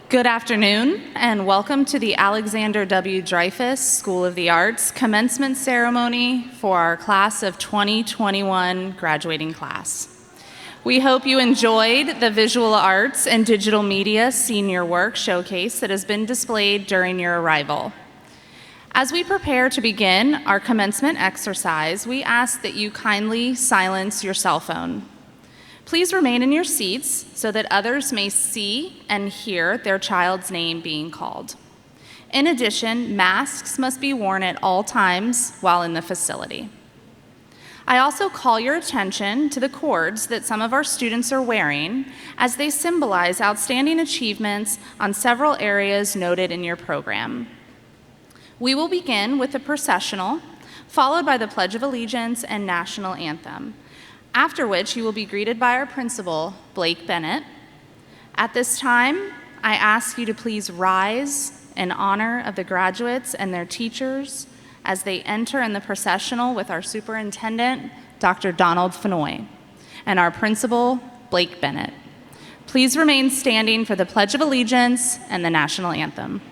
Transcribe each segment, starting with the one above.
Good afternoon, and welcome to the Alexander W. Dreyfoos School of the Arts commencement ceremony for our class of 2021 graduating class. We hope you enjoyed the visual arts and digital media senior work showcase that has been displayed during your arrival. As we prepare to begin our commencement exercise, we ask that you kindly silence your cell phone. Please remain in your seats so that others may see and hear their child's name being called. In addition, masks must be worn at all times while in the facility. I also call your attention to the cords that some of our students are wearing, as they symbolize outstanding achievements on several areas noted in your program. We will begin with the processional, followed by the Pledge of Allegiance and National Anthem, after which you will be greeted by our principal, Blake Bennett. At this time, I ask you to please rise in honor of the graduates and their teachers as they enter in the processional with our superintendent, Dr. Donald Fenoy, and our principal, Blake Bennett. Please remain standing for the Pledge of Allegiance and the National Anthem.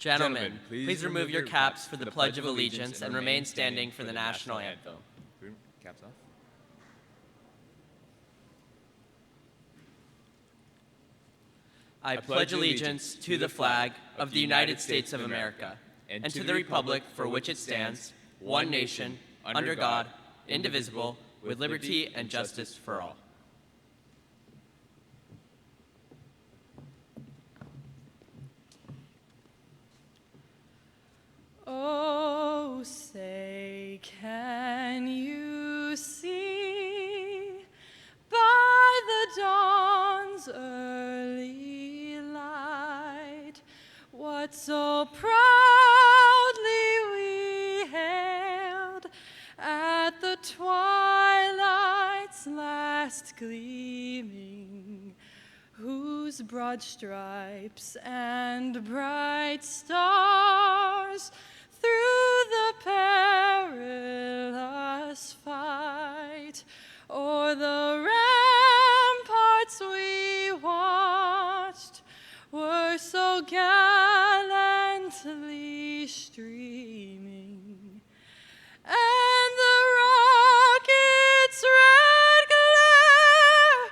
Gentlemen, please remove your caps for the Pledge of Allegiance and remain standing for the national anthem. Caps off. I pledge allegiance to the flag of the United States of America and to the republic for which it stands, one nation, under God, indivisible, with liberty and justice for all. Oh, say, can you see by the dawn's early light what so proudly we hailed at the twilight's last gleaming, whose broad stripes and bright stars through the perilous fight o'er the ramparts we watched were so gallantly streaming, and the rocket's red glare,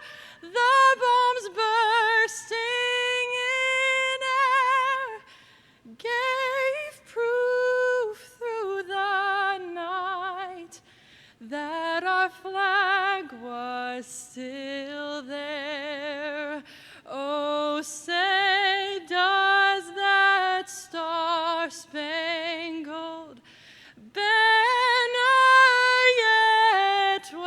the bombs bursting in air, gave proof through the night that our flag was still there. Oh, say, does that star-spangled banner yet wave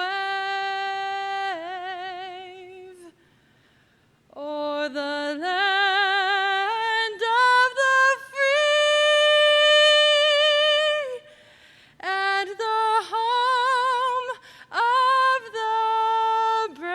o'er the land of the free and the home of the brave?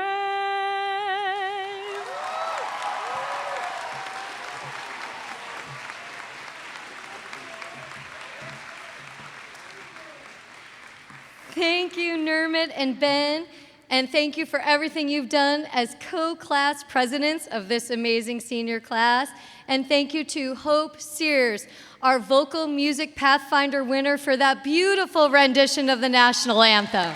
Thank you, Nermit and Ben, and thank you for everything you've done as co-class presidents of this amazing senior class. And thank you to Hope Sears, our vocal music Pathfinder winner, for that beautiful rendition of the national anthem.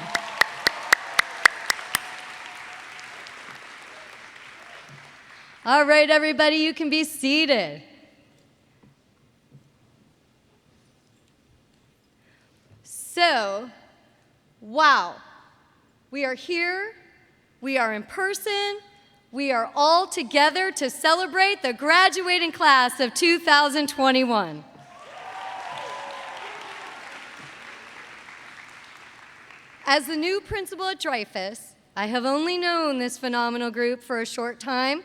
All right, everybody, you can be seated. So, wow, we are here, we are in person, we are all together to celebrate the graduating class of 2021. As the new principal at Dreyfoos, I have only known this phenomenal group for a short time,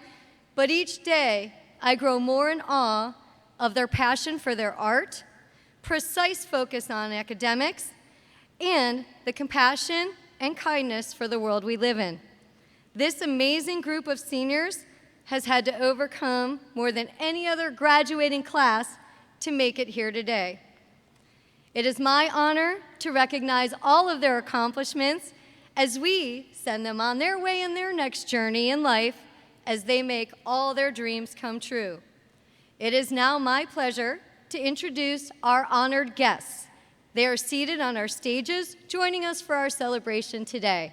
but each day I grow more in awe of their passion for their art, precise focus on academics, and the compassion and kindness for the world we live in. This amazing group of seniors has had to overcome more than any other graduating class to make it here today. It is my honor to recognize all of their accomplishments as we send them on their way in their next journey in life as they make all their dreams come true. It is now my pleasure to introduce our honored guests. They are seated on our stages, joining us for our celebration today.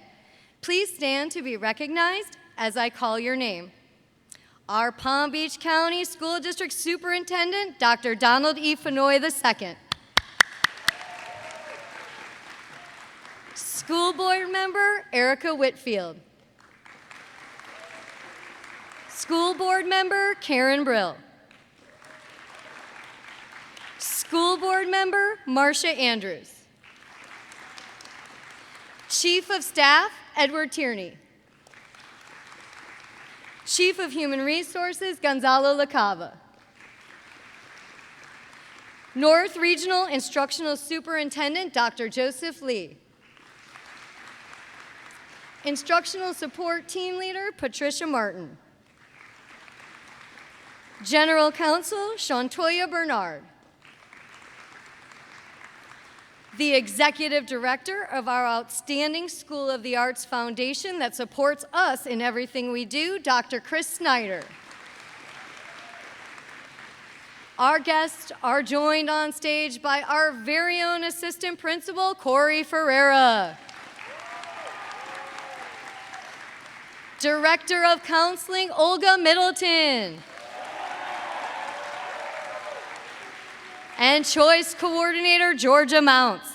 Please stand to be recognized as I call your name. Our Palm Beach County School District Superintendent, Dr. Donald E. Fenoy II. School Board Member, Erica Whitfield. School Board Member, Karen Brill. School Board Member, Marcia Andrews. Chief of Staff, Edward Tierney. Chief of Human Resources, Gonzalo LaCava. North Regional Instructional Superintendent, Dr. Joseph Lee. Instructional Support Team Leader, Patricia Martin. General Counsel, Shantoya Bernard. The Executive Director of our outstanding School of the Arts Foundation that supports us in everything we do, Dr. Chris Snyder. Our guests are joined on stage by our very own assistant principal, Corey Ferreira. Director of Counseling, Olga Middleton. And Choice Coordinator, Georgia Mounts.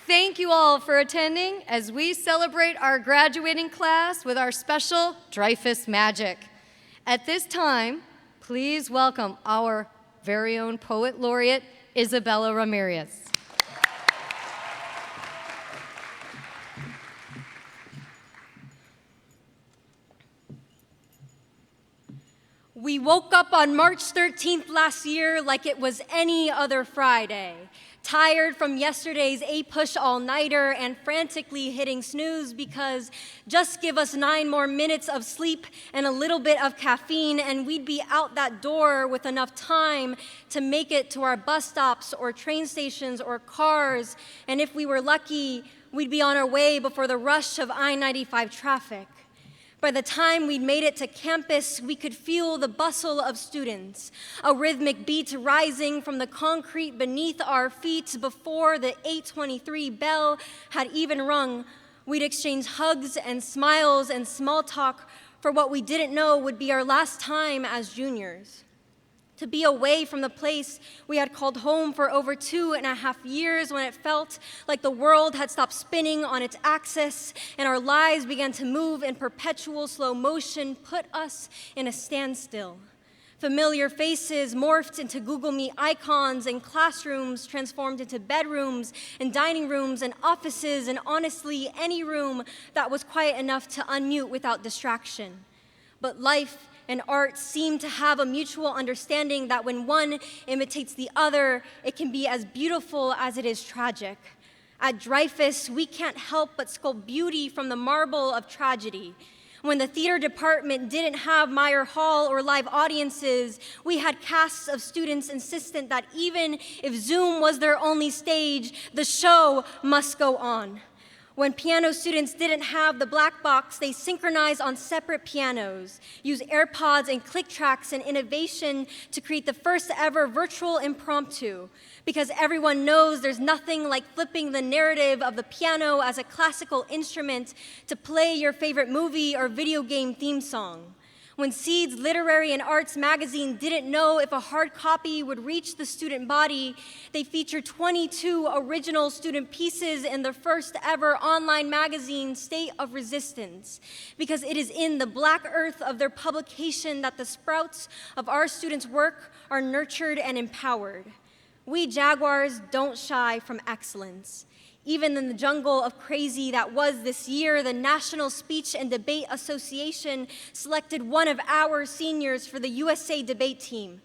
Thank you all for attending as we celebrate our graduating class with our special Dreyfoos Magic. At this time, please welcome our very own Poet Laureate, Isabella Ramirez. We woke up on March 13th last year like it was any other Friday. Tired from yesterday's 8-push all-nighter and frantically hitting snooze because just give us 9 more minutes of sleep and a little bit of caffeine and we'd be out that door with enough time to make it to our bus stops or train stations or cars, and if we were lucky, we'd be on our way before the rush of I-95 traffic. By the time we'd made it to campus, we could feel the bustle of students, a rhythmic beat rising from the concrete beneath our feet before the 8:23 bell had even rung. We'd exchange hugs and smiles and small talk for what we didn't know would be our last time as juniors. To be away from the place we had called home for over 2.5 years when it felt like the world had stopped spinning on its axis and our lives began to move in perpetual slow motion put us in a standstill. Familiar faces morphed into Google Meet icons and classrooms transformed into bedrooms and dining rooms and offices and honestly any room that was quiet enough to unmute without distraction. But life and art seem to have a mutual understanding that when one imitates the other, it can be as beautiful as it is tragic. At Dreyfoos, we can't help but sculpt beauty from the marble of tragedy. When the theater department didn't have Meyer Hall or live audiences, we had casts of students insistent that even if Zoom was their only stage, the show must go on. When piano students didn't have the black box, they synchronized on separate pianos, used AirPods and click tracks and innovation to create the first ever virtual impromptu, because everyone knows there's nothing like flipping the narrative of the piano as a classical instrument to play your favorite movie or video game theme song. When Seeds Literary and Arts magazine didn't know if a hard copy would reach the student body, they featured 22 original student pieces in the first ever online magazine, State of Resistance, because it is in the black earth of their publication that the sprouts of our students' work are nurtured and empowered. We Jaguars don't shy from excellence. Even in the jungle of crazy that was this year, the National Speech and Debate Association selected one of our seniors for the USA debate team.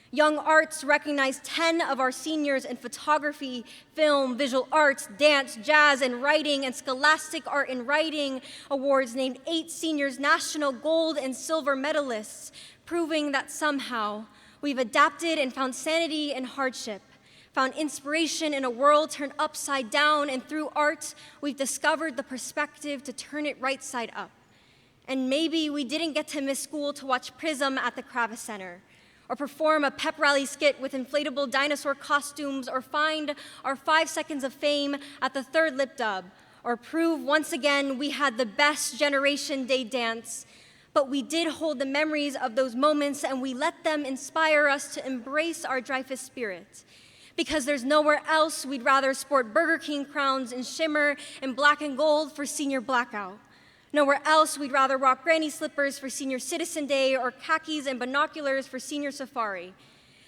Young Arts recognized 10 of our seniors in photography, film, visual arts, dance, jazz, and writing, and Scholastic Art and Writing Awards named 8 seniors national gold and silver medalists, proving that somehow we've adapted and found sanity in hardship, found inspiration in a world turned upside down, and through art, we've discovered the perspective to turn it right side up. And maybe we didn't get to miss school to watch Prism at the Kravis Center, or perform a pep rally skit with inflatable dinosaur costumes, or find our 5 seconds of fame at the 3rd Lip Dub, or prove once again we had the best Generation Day dance. But we did hold the memories of those moments, and we let them inspire us to embrace our Dreyfoos spirit. Because there's nowhere else we'd rather sport Burger King crowns in shimmer and black and gold for senior blackout. Nowhere else we'd rather rock granny slippers for Senior Citizen Day or khakis and binoculars for senior safari.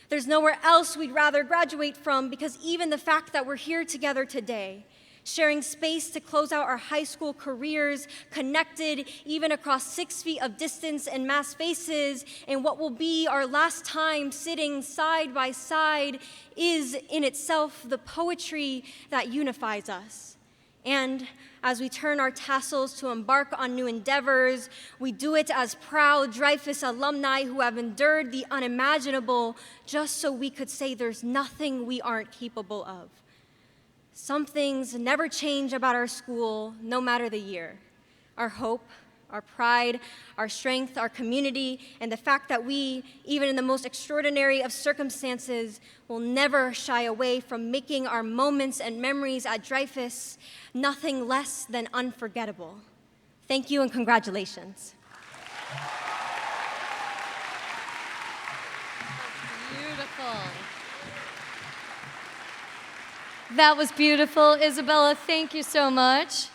There's nowhere else we'd rather graduate from, because even the fact that we're here together today, sharing space to close out our high school careers, connected even across 6 feet of distance and mass faces, in what will be our last time sitting side by side, is in itself the poetry that unifies us. And as we turn our tassels to embark on new endeavors, we do it as proud Dreyfoos alumni who have endured the unimaginable just so we could say there's nothing we aren't capable of. Some things never change about our school, no matter the year. Our hope, our pride, our strength, our community, and the fact that we, even in the most extraordinary of circumstances, will never shy away from making our moments and memories at Dreyfoos nothing less than unforgettable. Thank you and congratulations. Beautiful. That was beautiful, Isabella. Thank you so much.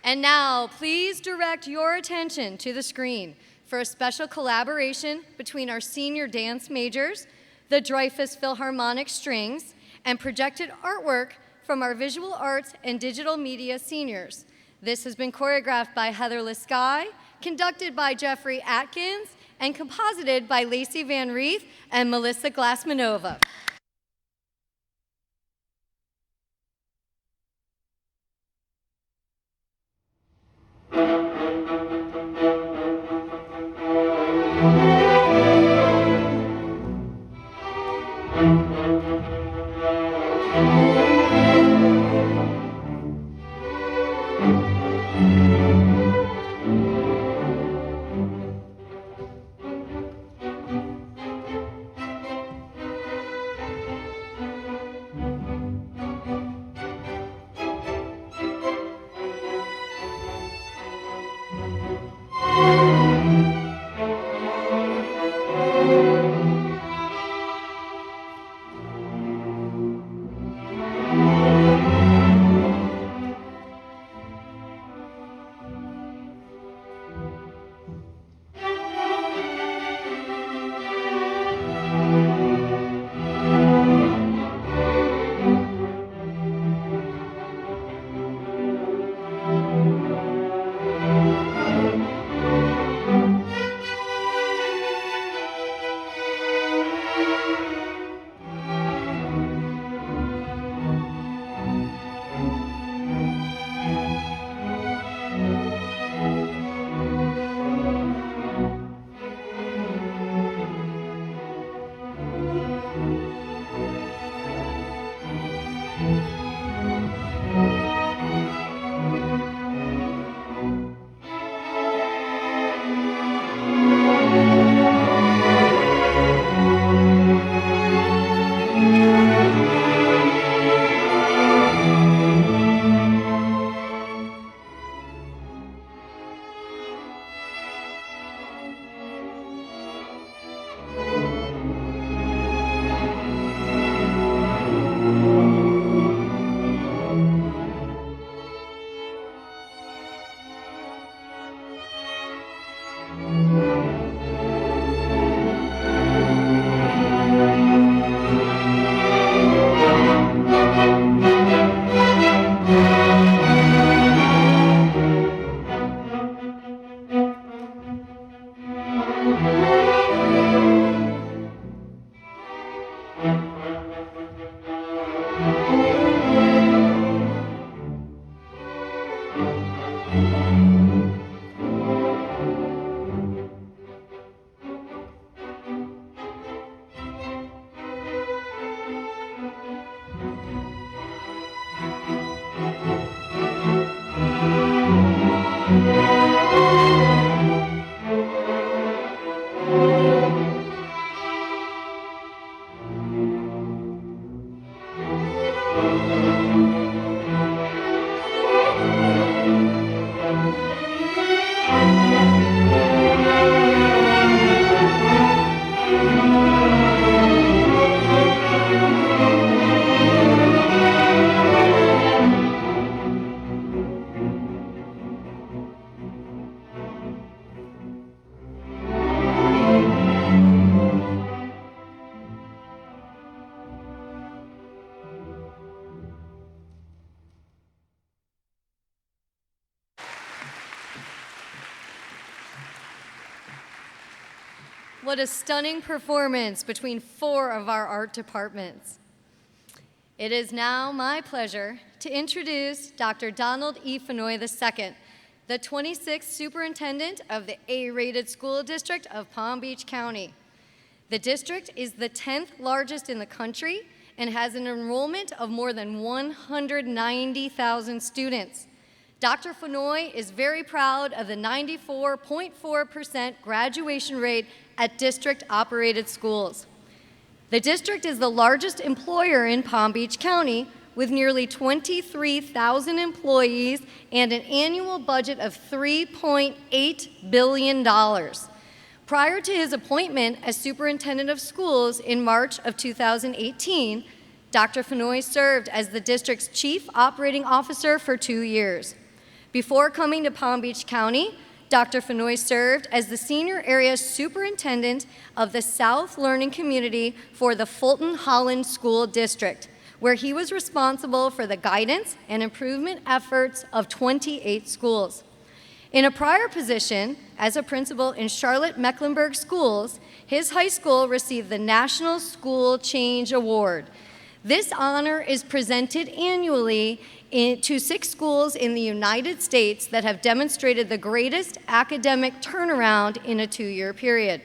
And now, please direct your attention to the screen for a special collaboration between our senior dance majors, the Dreyfoos Philharmonic Strings, and projected artwork from our visual arts and digital media seniors. This has been choreographed by Heather Liskey, conducted by Jeffrey Atkins, and composited by Lacey Van Reeth and Melissa Glassmanova. What a stunning performance between 4 of our art departments. It is now my pleasure to introduce Dr. Donald E. Fenoy II, the 26th Superintendent of the A-rated school district of Palm Beach County. The district is the 10th largest in the country and has an enrollment of more than 190,000 students. Dr. Fenoy is very proud of the 94.4% graduation rate at district-operated schools. The district is the largest employer in Palm Beach County, with nearly 23,000 employees and an annual budget of $3.8 billion. Prior to his appointment as superintendent of schools in March of 2018, Dr. Fenoy served as the district's chief operating officer for 2 years. Before coming to Palm Beach County, Dr. Fenoy served as the senior area superintendent of the South Learning Community for the Fulton Holland School District, where he was responsible for the guidance and improvement efforts of 28 schools. In a prior position as a principal in Charlotte-Mecklenburg Schools, his high school received the National School Change Award. This honor is presented annually to 6 schools in the United States that have demonstrated the greatest academic turnaround in a 2-year period.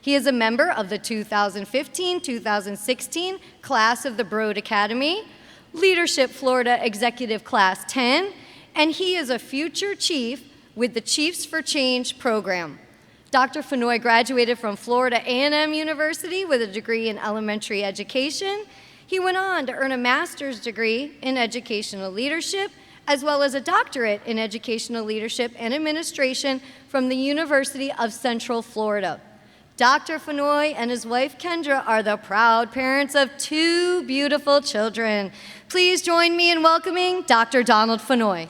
He is a member of the 2015-2016 class of the Broad Academy, Leadership Florida Executive Class 10, and he is a future chief with the Chiefs for Change program. Dr. Fenoy graduated from Florida A&M University with a degree in elementary education. He went on to earn a master's degree in educational leadership, as well as a doctorate in educational leadership and administration from the University of Central Florida. Dr. Fenoy and his wife Kendra are the proud parents of 2 beautiful children. Please join me in welcoming Dr. Donald Fenoy.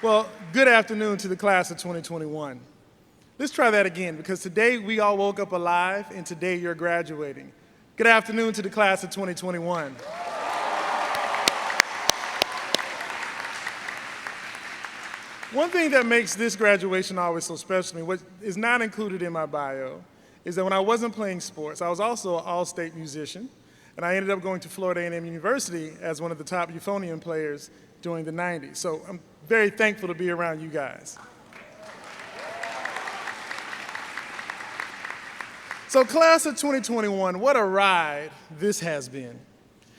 Well, good afternoon to the class of 2021. Let's try that again, because today we all woke up alive, and today you're graduating. Good afternoon to the class of 2021. One thing that makes this graduation always so special to me, what is not included in my bio, is that when I wasn't playing sports, I was also an all-state musician, and I ended up going to Florida A&M University as one of the top euphonium players during the 90s. So I'm very thankful to be around you guys. So class of 2021, what a ride this has been.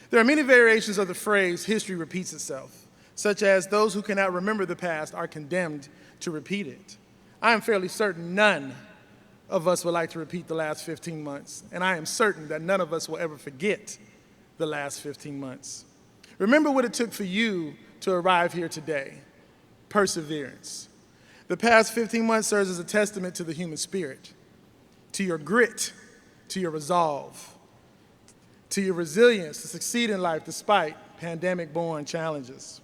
There are many variations of the phrase, history repeats itself, such as those who cannot remember the past are condemned to repeat it. I am fairly certain none of us would like to repeat the last 15 months, and I am certain that none of us will ever forget the last 15 months. Remember what it took for you to arrive here today: perseverance. The past 15 months serves as a testament to the human spirit, to your grit, to your resolve, to your resilience to succeed in life despite pandemic-born challenges.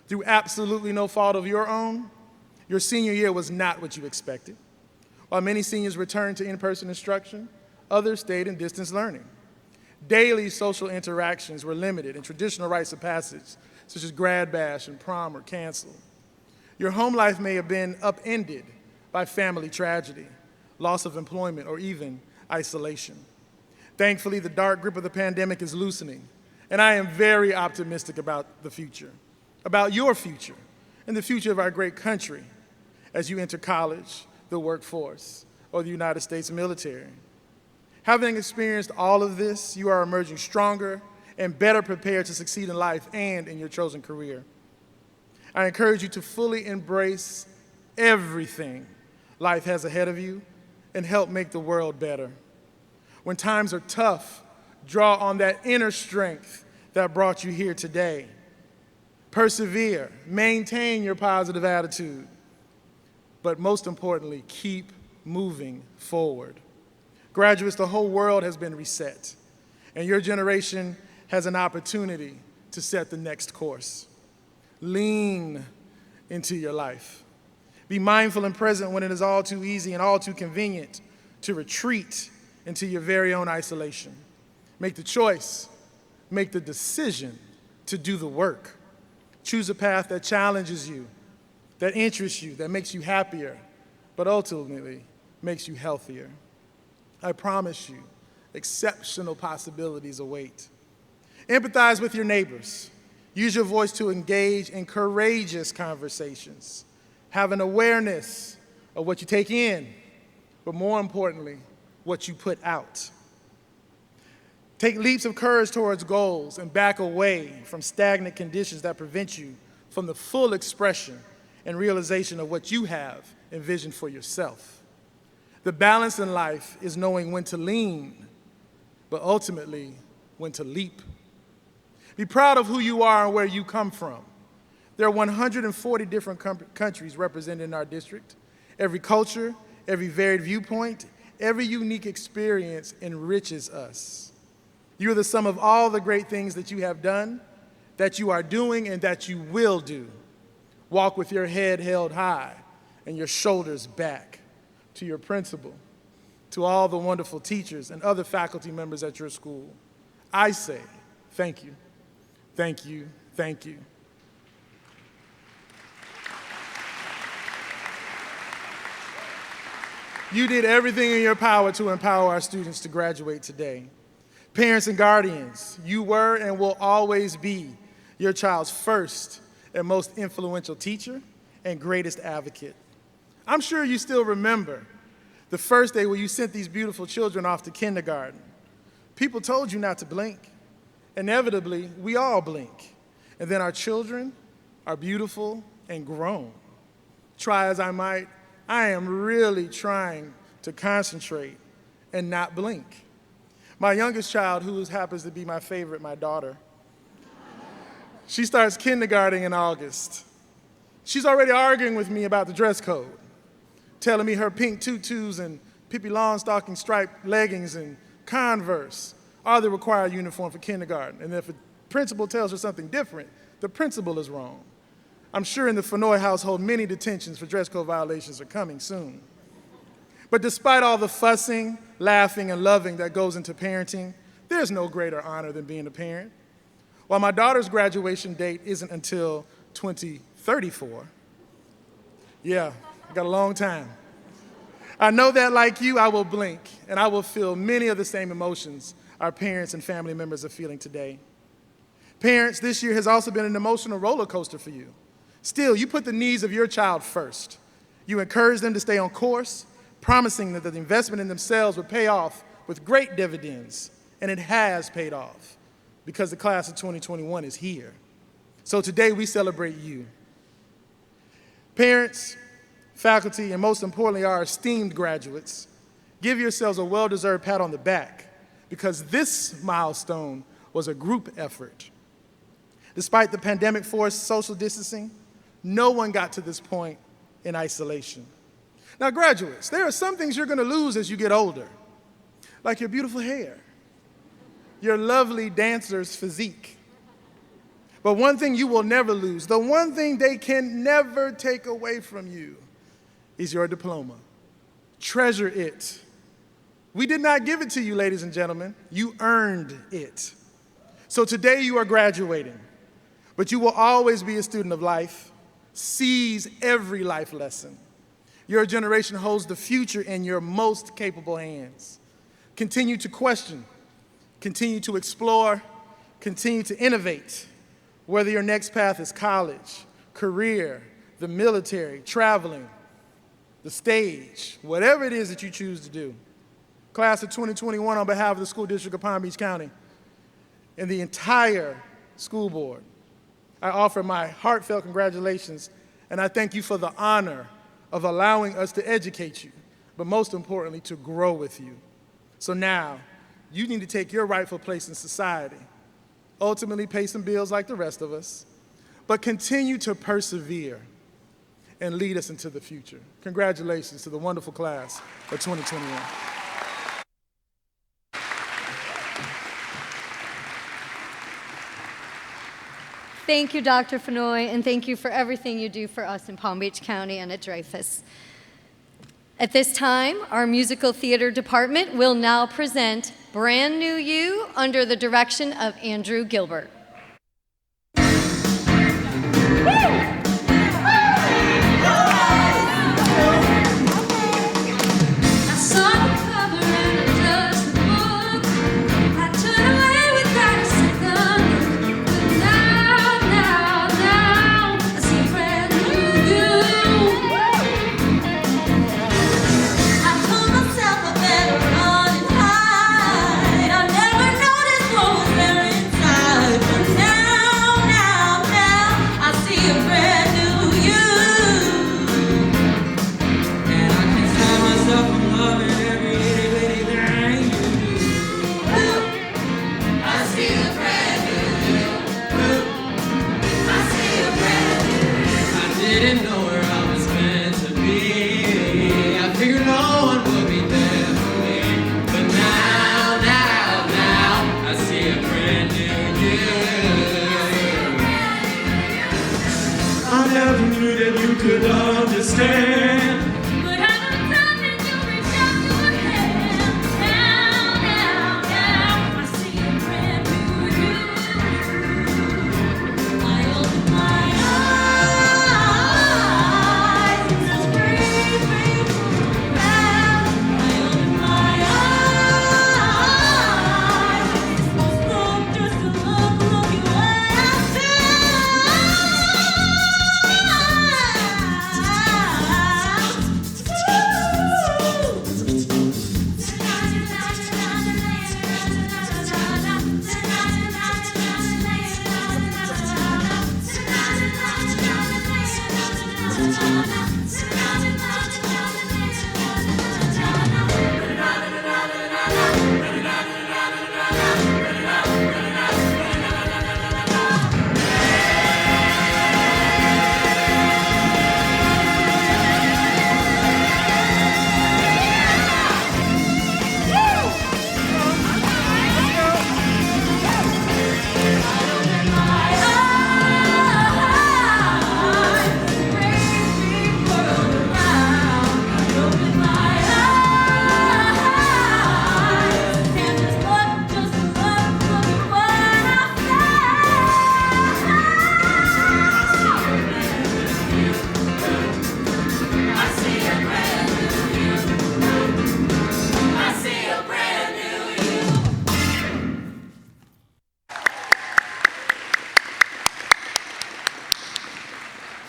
Through absolutely no fault of your own, your senior year was not what you expected. While many seniors returned to in-person instruction, others stayed in distance learning. Daily social interactions were limited, and traditional rites of passage, such as grad bash and prom, were canceled. Your home life may have been upended by family tragedy, loss of employment, or even isolation. Thankfully, the dark grip of the pandemic is loosening, and I am very optimistic about the future, about your future, and the future of our great country as you enter college, the workforce, or the United States military. Having experienced all of this, you are emerging stronger and better prepared to succeed in life and in your chosen career. I encourage you to fully embrace everything life has ahead of you and help make the world better. When times are tough, draw on that inner strength that brought you here today. Persevere, maintain your positive attitude, but most importantly, keep moving forward. Graduates, the whole world has been reset, and your generation has an opportunity to set the next course. Lean into your life. Be mindful and present when it is all too easy and all too convenient to retreat into your very own isolation. Make the choice, make the decision to do the work. Choose a path that challenges you, that interests you, that makes you happier, but ultimately makes you healthier. I promise you, exceptional possibilities await. Empathize with your neighbors. Use your voice to engage in courageous conversations. Have an awareness of what you take in, but more importantly, what you put out. Take leaps of courage towards goals and back away from stagnant conditions that prevent you from the full expression and realization of what you have envisioned for yourself. The balance in life is knowing when to lean, but ultimately when to leap. Be proud of who you are and where you come from. There are 140 different countries represented in our district. Every culture, every varied viewpoint, every unique experience enriches us. You are the sum of all the great things that you have done, that you are doing, and that you will do. Walk with your head held high and your shoulders back. To your principal, to all the wonderful teachers and other faculty members at your school, I say thank you, thank you, thank you. You did everything in your power to empower our students to graduate today. Parents and guardians, you were and will always be your child's first and most influential teacher and greatest advocate. I'm sure you still remember the first day when you sent these beautiful children off to kindergarten. People told you not to blink. Inevitably, we all blink. And then our children are beautiful and grown. Try as I might, I am really trying to concentrate and not blink. My youngest child, who happens to be my favorite, my daughter, she starts kindergarten in August. She's already arguing with me about the dress code, telling me her pink tutus and Pippi Longstocking striped leggings and Converse are the required uniform for kindergarten. And if a principal tells her something different, the principal is wrong. I'm sure in the Fenoy household, many detentions for dress code violations are coming soon. But despite all the fussing, laughing, and loving that goes into parenting, there's no greater honor than being a parent. While my daughter's graduation date isn't until 2034, yeah, I got a long time. I know that like you, I will blink, and I will feel many of the same emotions our parents and family members are feeling today. Parents, this year has also been an emotional roller coaster for you. Still, you put the needs of your child first. You encourage them to stay on course, promising that the investment in themselves would pay off with great dividends, and it has paid off because the class of 2021 is here. So today we celebrate you. Parents, faculty, and most importantly, our esteemed graduates, give yourselves a well-deserved pat on the back because this milestone was a group effort. Despite the pandemic-forced social distancing, no one got to this point in isolation. Now, graduates, there are some things you're going to lose as you get older, like your beautiful hair, your lovely dancer's physique. But one thing you will never lose, the one thing they can never take away from you, is your diploma. Treasure it. We did not give it to you, ladies and gentlemen. You earned it. So today you are graduating, but you will always be a student of life. Seize every life lesson. Your generation holds the future in your most capable hands. Continue to question, continue to explore, continue to innovate. Whether your next path is college, career, the military, traveling, the stage, whatever it is that you choose to do. Class of 2021, on behalf of the School District of Palm Beach County and the entire school board, I offer my heartfelt congratulations, and I thank you for the honor of allowing us to educate you, but most importantly, to grow with you. So now, you need to take your rightful place in society, ultimately pay some bills like the rest of us, but continue to persevere and lead us into the future. Congratulations to the wonderful class of 2021. Thank you, Dr. Fenoy, and thank you for everything you do for us in Palm Beach County and at Dreyfoos. At this time, our musical theater department will now present Brand New You under the direction of Andrew Gilbert. I told myself I better run and hide. I never noticed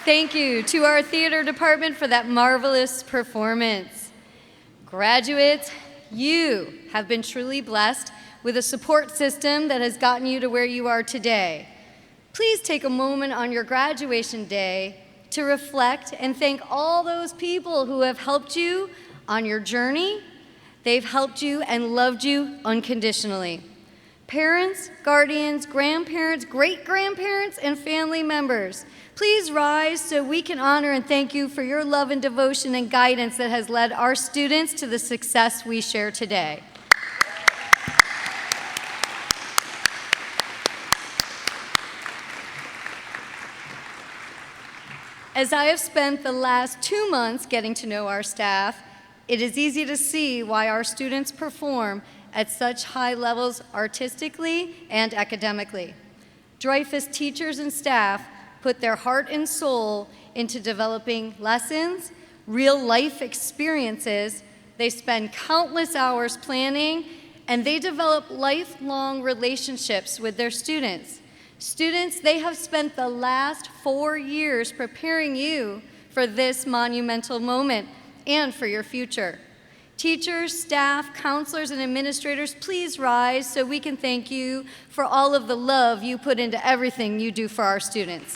Thank you to our theater department for that marvelous performance. Graduates, you have been truly blessed with a support system that has gotten you to where you are today. Please take a moment on your graduation day to reflect and thank all those people who have helped you on your journey. They've helped you and loved you unconditionally. Parents, guardians, grandparents, great-grandparents, and family members, please rise so we can honor and thank you for your love and devotion and guidance that has led our students to the success we share today. As I have spent the last 2 months getting to know our staff, it is easy to see why our students perform at such high levels artistically and academically. Dreyfoos teachers and staff put their heart and soul into developing lessons, real-life experiences. They spend countless hours planning, and they develop lifelong relationships with their students. Students, they have spent the last 4 years preparing you for this monumental moment and for your future. Teachers, staff, counselors, and administrators, please rise so we can thank you for all of the love you put into everything you do for our students.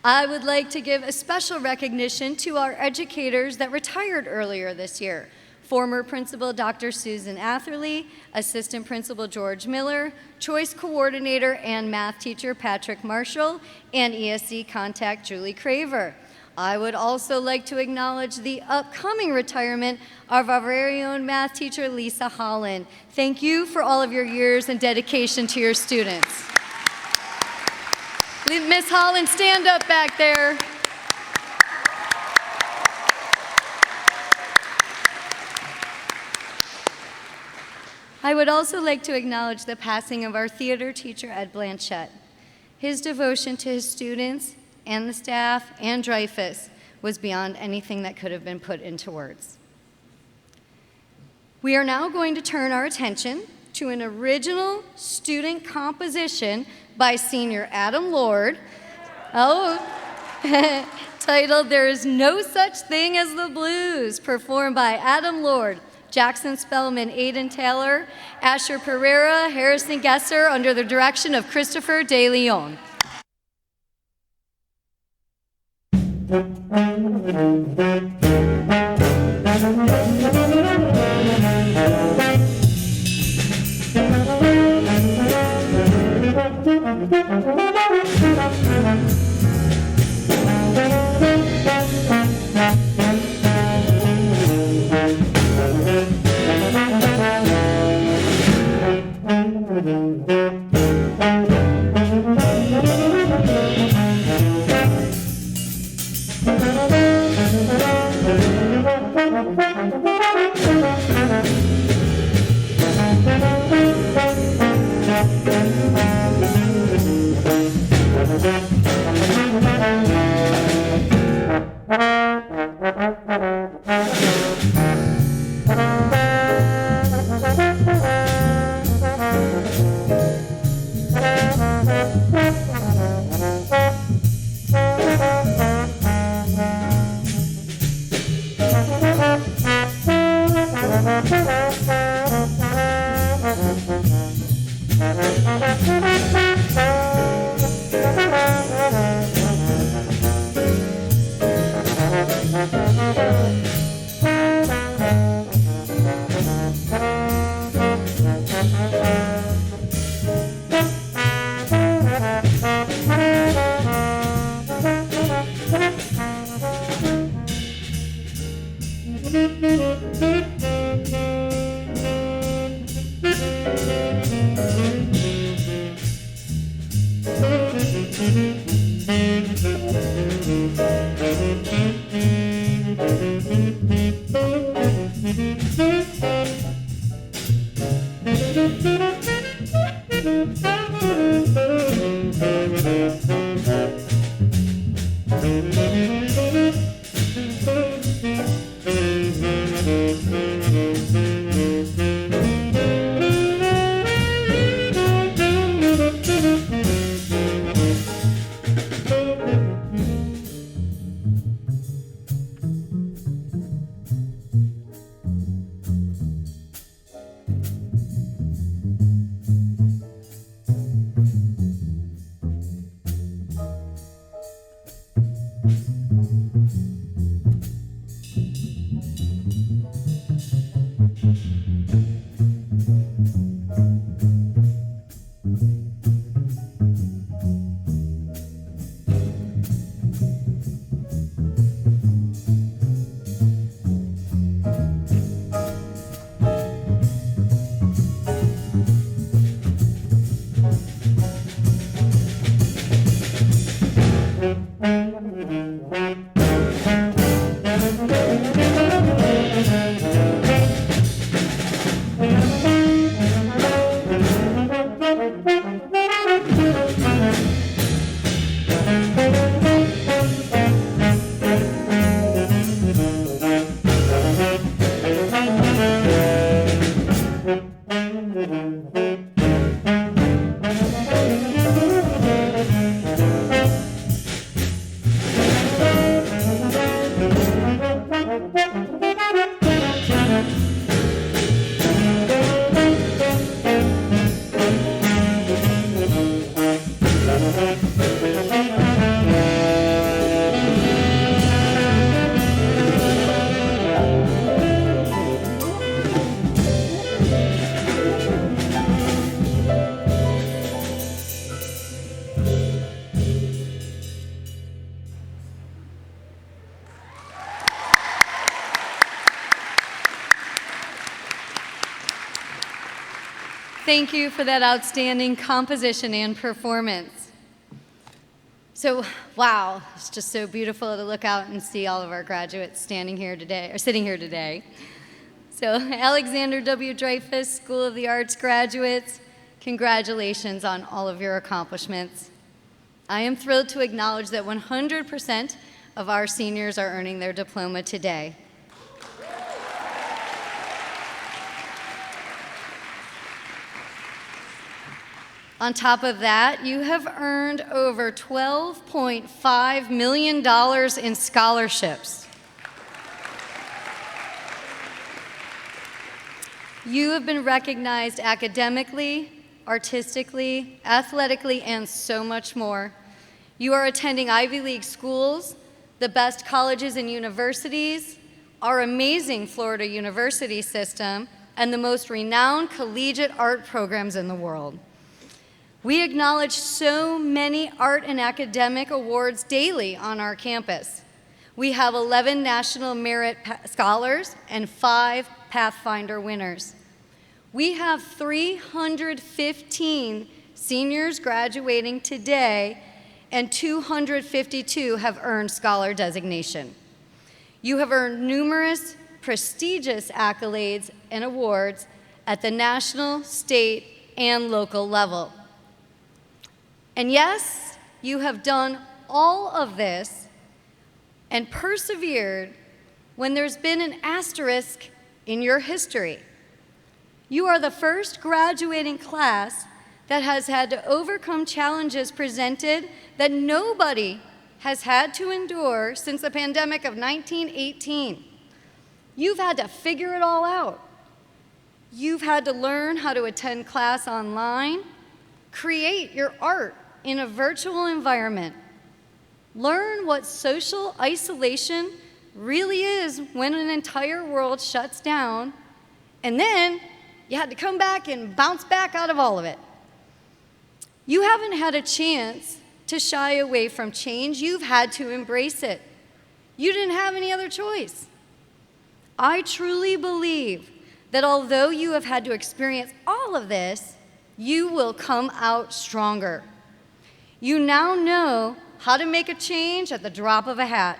I would like to give a special recognition to our educators that retired earlier this year. Former Principal Dr. Susan Atherley, Assistant Principal George Miller, Choice Coordinator and Math Teacher Patrick Marshall, and ESC Contact Julie Craver. I would also like to acknowledge the upcoming retirement of our very own math teacher, Lisa Holland. Thank you for all of your years and dedication to your students. Miss Holland, stand up back there. I would also like to acknowledge the passing of our theater teacher, Ed Blanchette. His devotion to his students and the staff and Dreyfoos was beyond anything that could have been put into words. We are now going to turn our attention to an original student composition by senior Adam Lord, titled There Is No Such Thing as the Blues, performed by Adam Lord, Jackson Spellman, Aiden Taylor, Asher Pereira, Harrison Gesser, under the direction of Christopher De Leon. Thank you for that outstanding composition and performance. So, wow, it's just so beautiful to look out and see all of our graduates standing here today, or sitting here today. So, Alexander W. Dreyfoos School of the Arts graduates, congratulations on all of your accomplishments. I am thrilled to acknowledge that 100% of our seniors are earning their diploma today. On top of that, you have earned over $12.5 million in scholarships. You have been recognized academically, artistically, athletically, and so much more. You are attending Ivy League schools, the best colleges and universities, our amazing Florida university system, and the most renowned collegiate art programs in the world. We acknowledge so many art and academic awards daily on our campus. We have 11 National Merit Scholars and 5 Pathfinder winners. We have 315 seniors graduating today, and 252 have earned scholar designation. You have earned numerous prestigious accolades and awards at the national, state, and local level. And yes, you have done all of this and persevered when there's been an asterisk in your history. You are the first graduating class that has had to overcome challenges presented that nobody has had to endure since the pandemic of 1918. You've had to figure it all out. You've had to learn how to attend class online, create your art in a virtual environment, learn what social isolation really is when an entire world shuts down, and then you had to come back and bounce back out of all of it. You haven't had a chance to shy away from change. You've had to embrace it. You didn't have any other choice. I truly believe that although you have had to experience all of this, you will come out stronger. You now know how to make a change at the drop of a hat.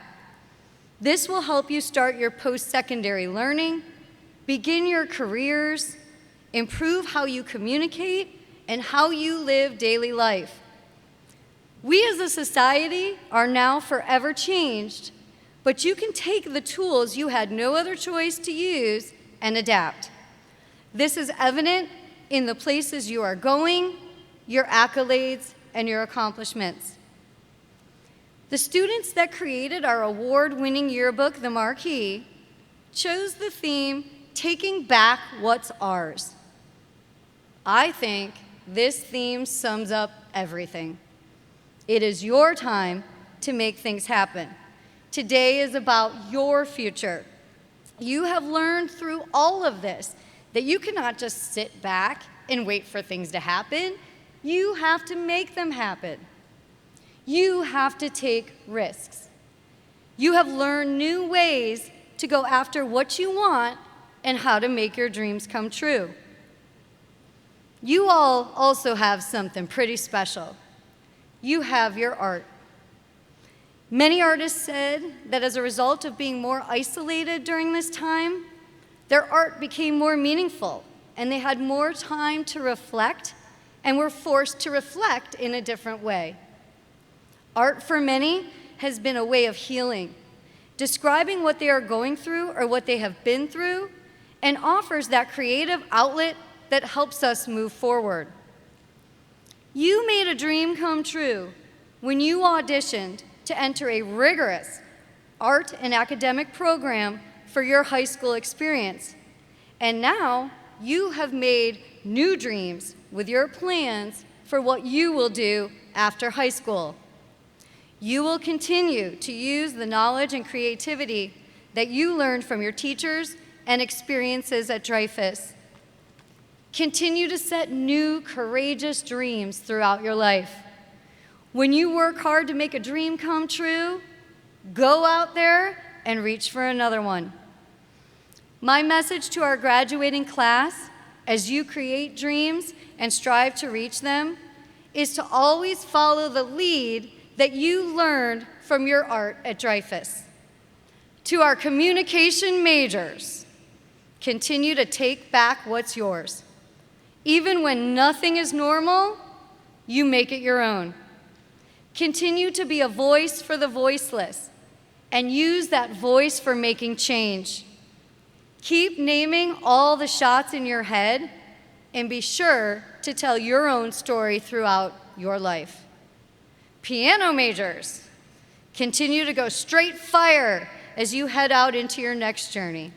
This will help you start your post-secondary learning, begin your careers, improve how you communicate, and how you live daily life. We as a society are now forever changed, but you can take the tools you had no other choice to use and adapt. This is evident in the places you are going, your accolades, and your accomplishments. The students that created our award-winning yearbook, The Marquee, chose the theme, Taking Back What's Ours. I think this theme sums up everything. It is your time to make things happen. Today is about your future. You have learned through all of this that you cannot just sit back and wait for things to happen. You have to make them happen. You have to take risks. You have learned new ways to go after what you want and how to make your dreams come true. You all also have something pretty special. You have your art. Many artists said that as a result of being more isolated during this time, their art became more meaningful and they had more time to reflect and were forced to reflect in a different way. Art for many has been a way of healing, describing what they are going through or what they have been through, and offers that creative outlet that helps us move forward. You made a dream come true when you auditioned to enter a rigorous art and academic program for your high school experience. And now you have made new dreams with your plans for what you will do after high school. You will continue to use the knowledge and creativity that you learned from your teachers and experiences at Dreyfoos. Continue to set new, courageous dreams throughout your life. When you work hard to make a dream come true, go out there and reach for another one. My message to our graduating class, as you create dreams and strive to reach them, is to always follow the lead that you learned from your art at Dreyfoos. To our communication majors, continue to take back what's yours. Even when nothing is normal, you make it your own. Continue to be a voice for the voiceless and use that voice for making change. Keep naming all the shots in your head and be sure to tell your own story throughout your life. Piano majors, continue to go straight fire as you head out into your next journey.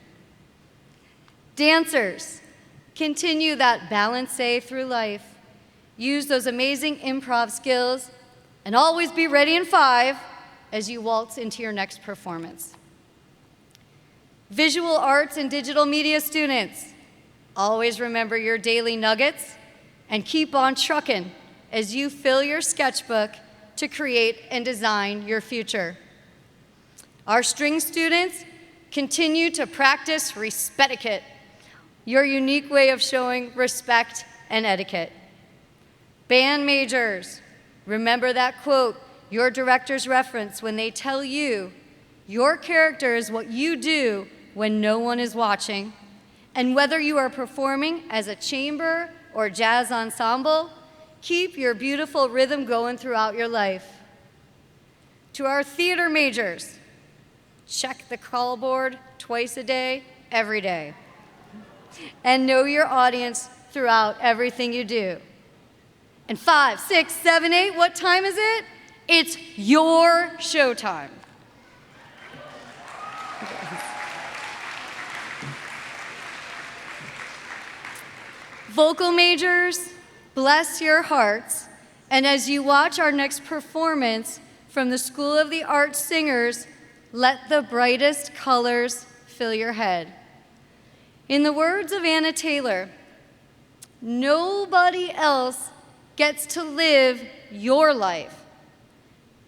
Dancers, continue that balance through life. Use those amazing improv skills and always be ready in 5 as you waltz into your next performance. Visual arts and digital media students, always remember your daily nuggets and keep on trucking as you fill your sketchbook to create and design your future. Our string students, continue to practice respect-etiquette, your unique way of showing respect and etiquette. Band majors, remember that quote your directors reference when they tell you your character is what you do when no one is watching. And whether you are performing as a chamber or jazz ensemble, keep your beautiful rhythm going throughout your life. To our theater majors, check the call board twice a day, every day. And know your audience throughout everything you do. And 5, 6, 7, 8, what time is it? It's your showtime. Vocal majors, bless your hearts. And as you watch our next performance from the School of the Arts singers, let the brightest colors fill your head. In the words of Anna Taylor, nobody else gets to live your life.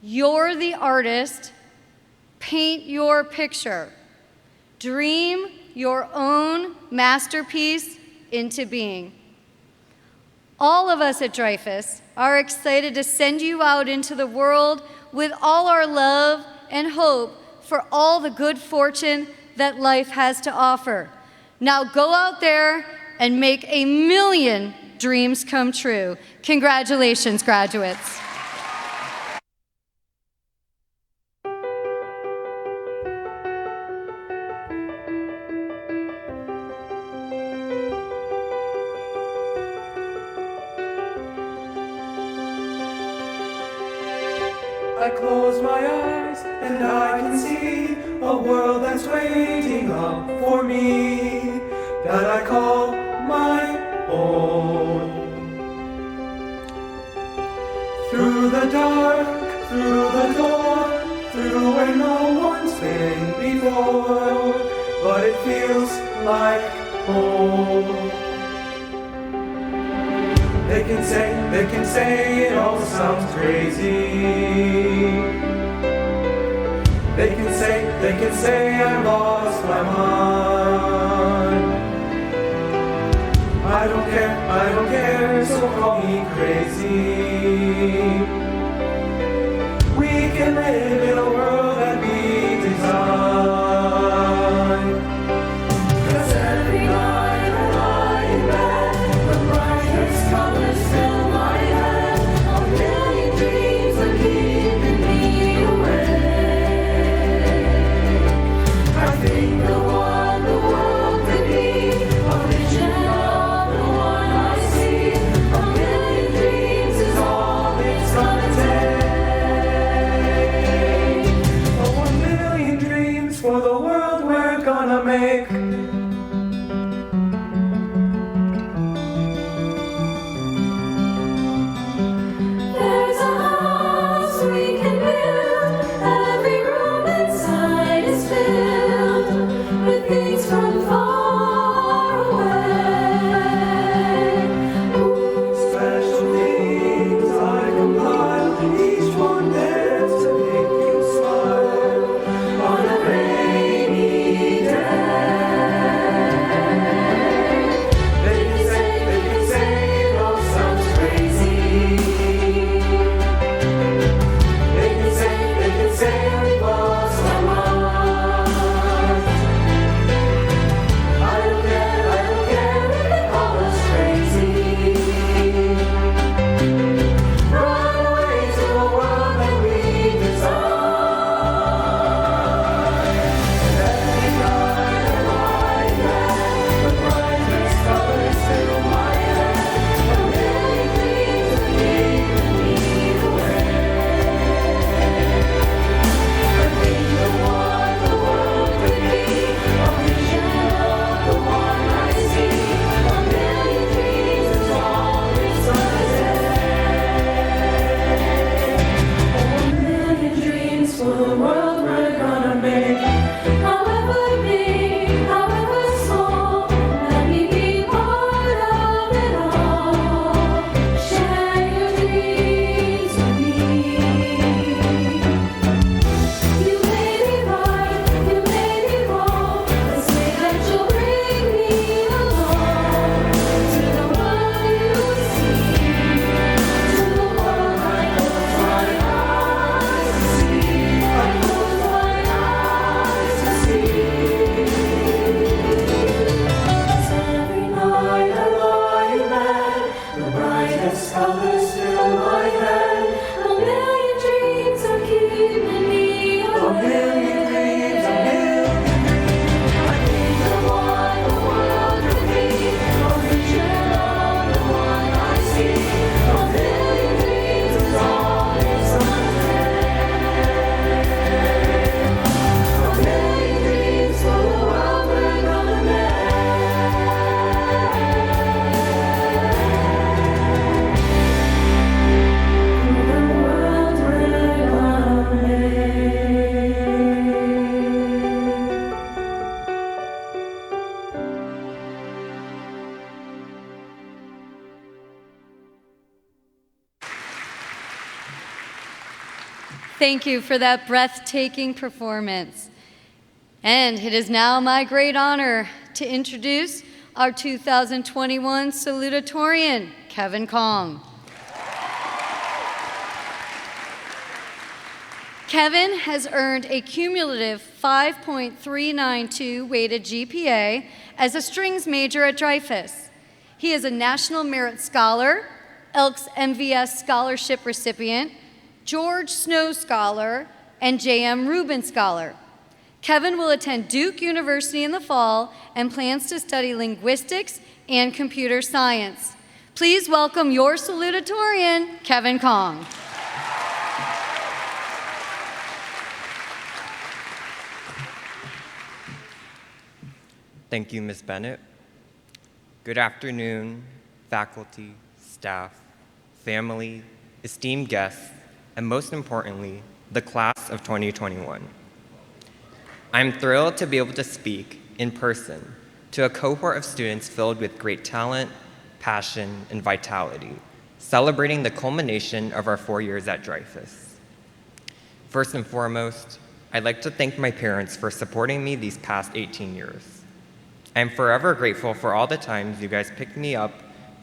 You're the artist. Paint your picture. Dream your own masterpiece into being. All of us at Dreyfoos are excited to send you out into the world with all our love and hope for all the good fortune that life has to offer. Now go out there and make 1,000,000 dreams come true. Congratulations, graduates. close my eyes and I can see a world that's waiting up for me, that I call my own. Through the dark, through the door, through where no one's been before, but it feels like home. They can say it all sounds crazy. They can say I lost my mind. I don't care, so call me crazy. We can live in a world that we design. 'Cause every night I lie in bed, the brightest colors fill my head. A million dreams are keeping me awake. I think the world could be a vision of the one I see. A million dreams is all it's gonna take. Oh, a million dreams for the world we're gonna make. There's a house we can build. Every room inside is filled with things from far away. Special things I compile, each one there to make you smile on a rainy day. They can say it all sounds crazy. They can say we lost our mind. I don't care if they call us crazy. Run away to a world that we design. Every night I lie in bed, the brightest colors fill my head. A million dreams are keeping me awake. I think the world could be a vision of the one I see. A million dreams is all it's gonna take. Oh, a million dreams for the world we're gonna make. However big, however small, let me be part of it all. Share your dreams with me. You may be right, you may be wrong, but say that you'll bring me along to the world you see, to the world I close my eyes to see. I close my eyes to see. 'Cause every night I lie in bed, the brightest colors fill my head. A million dreams are keeping me awake. A million dreams, a million dreams. I think the world could be a vision of the one I see. A million dreams is all it's gonna take. A million dreams for the world we're gonna Thank you for that breathtaking performance. And it is now my great honor to introduce our 2021 Salutatorian, Kevin Kong. Kevin has earned a cumulative 5.392 weighted GPA as a strings major at Dreyfoos. He is a National Merit Scholar, Elks MVS Scholarship recipient, George Snow Scholar, and J.M. Rubin Scholar. Kevin will attend Duke University in the fall and plans to study linguistics and computer science. Please welcome your salutatorian, Kevin Kong. Thank you, Ms. Bennett. Good afternoon, faculty, staff, family, esteemed guests, and most importantly, the class of 2021. I'm thrilled to be able to speak in person to a cohort of students filled with great talent, passion, and vitality, celebrating the culmination of our 4 years at Dreyfoos. First and foremost, I'd like to thank my parents for supporting me these past 18 years. I'm forever grateful for all the times you guys picked me up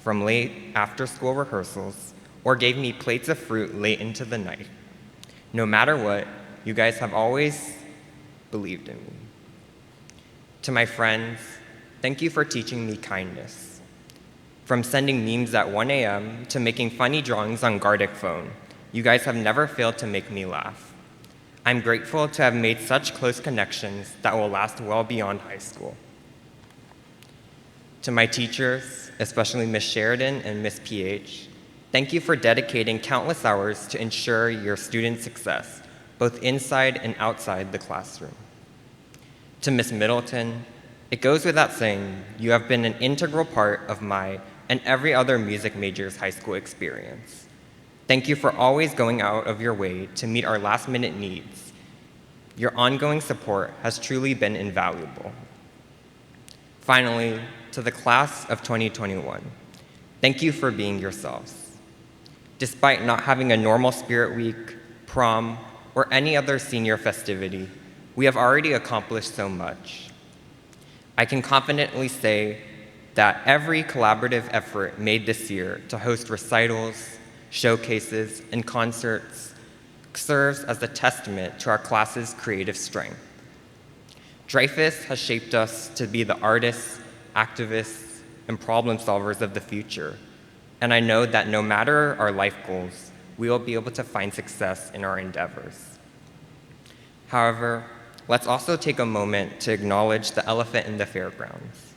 from late after-school rehearsals or gave me plates of fruit late into the night. No matter what, you guys have always believed in me. To my friends, thank you for teaching me kindness. From sending memes at 1 a.m. to making funny drawings on Gardic phone, you guys have never failed to make me laugh. I'm grateful to have made such close connections that will last well beyond high school. To my teachers, especially Ms. Sheridan and Ms. PH, thank you for dedicating countless hours to ensure your students' success, both inside and outside the classroom. To Ms. Middleton, it goes without saying, you have been an integral part of my and every other music major's high school experience. Thank you for always going out of your way to meet our last-minute needs. Your ongoing support has truly been invaluable. Finally, to the class of 2021, thank you for being yourselves. Despite not having a normal Spirit Week, prom, or any other senior festivity, we have already accomplished so much. I can confidently say that every collaborative effort made this year to host recitals, showcases, and concerts serves as a testament to our class's creative strength. Dreyfoos has shaped us to be the artists, activists, and problem solvers of the future, and I know that no matter our life goals, we will be able to find success in our endeavors. However, let's also take a moment to acknowledge the elephant in the fairgrounds.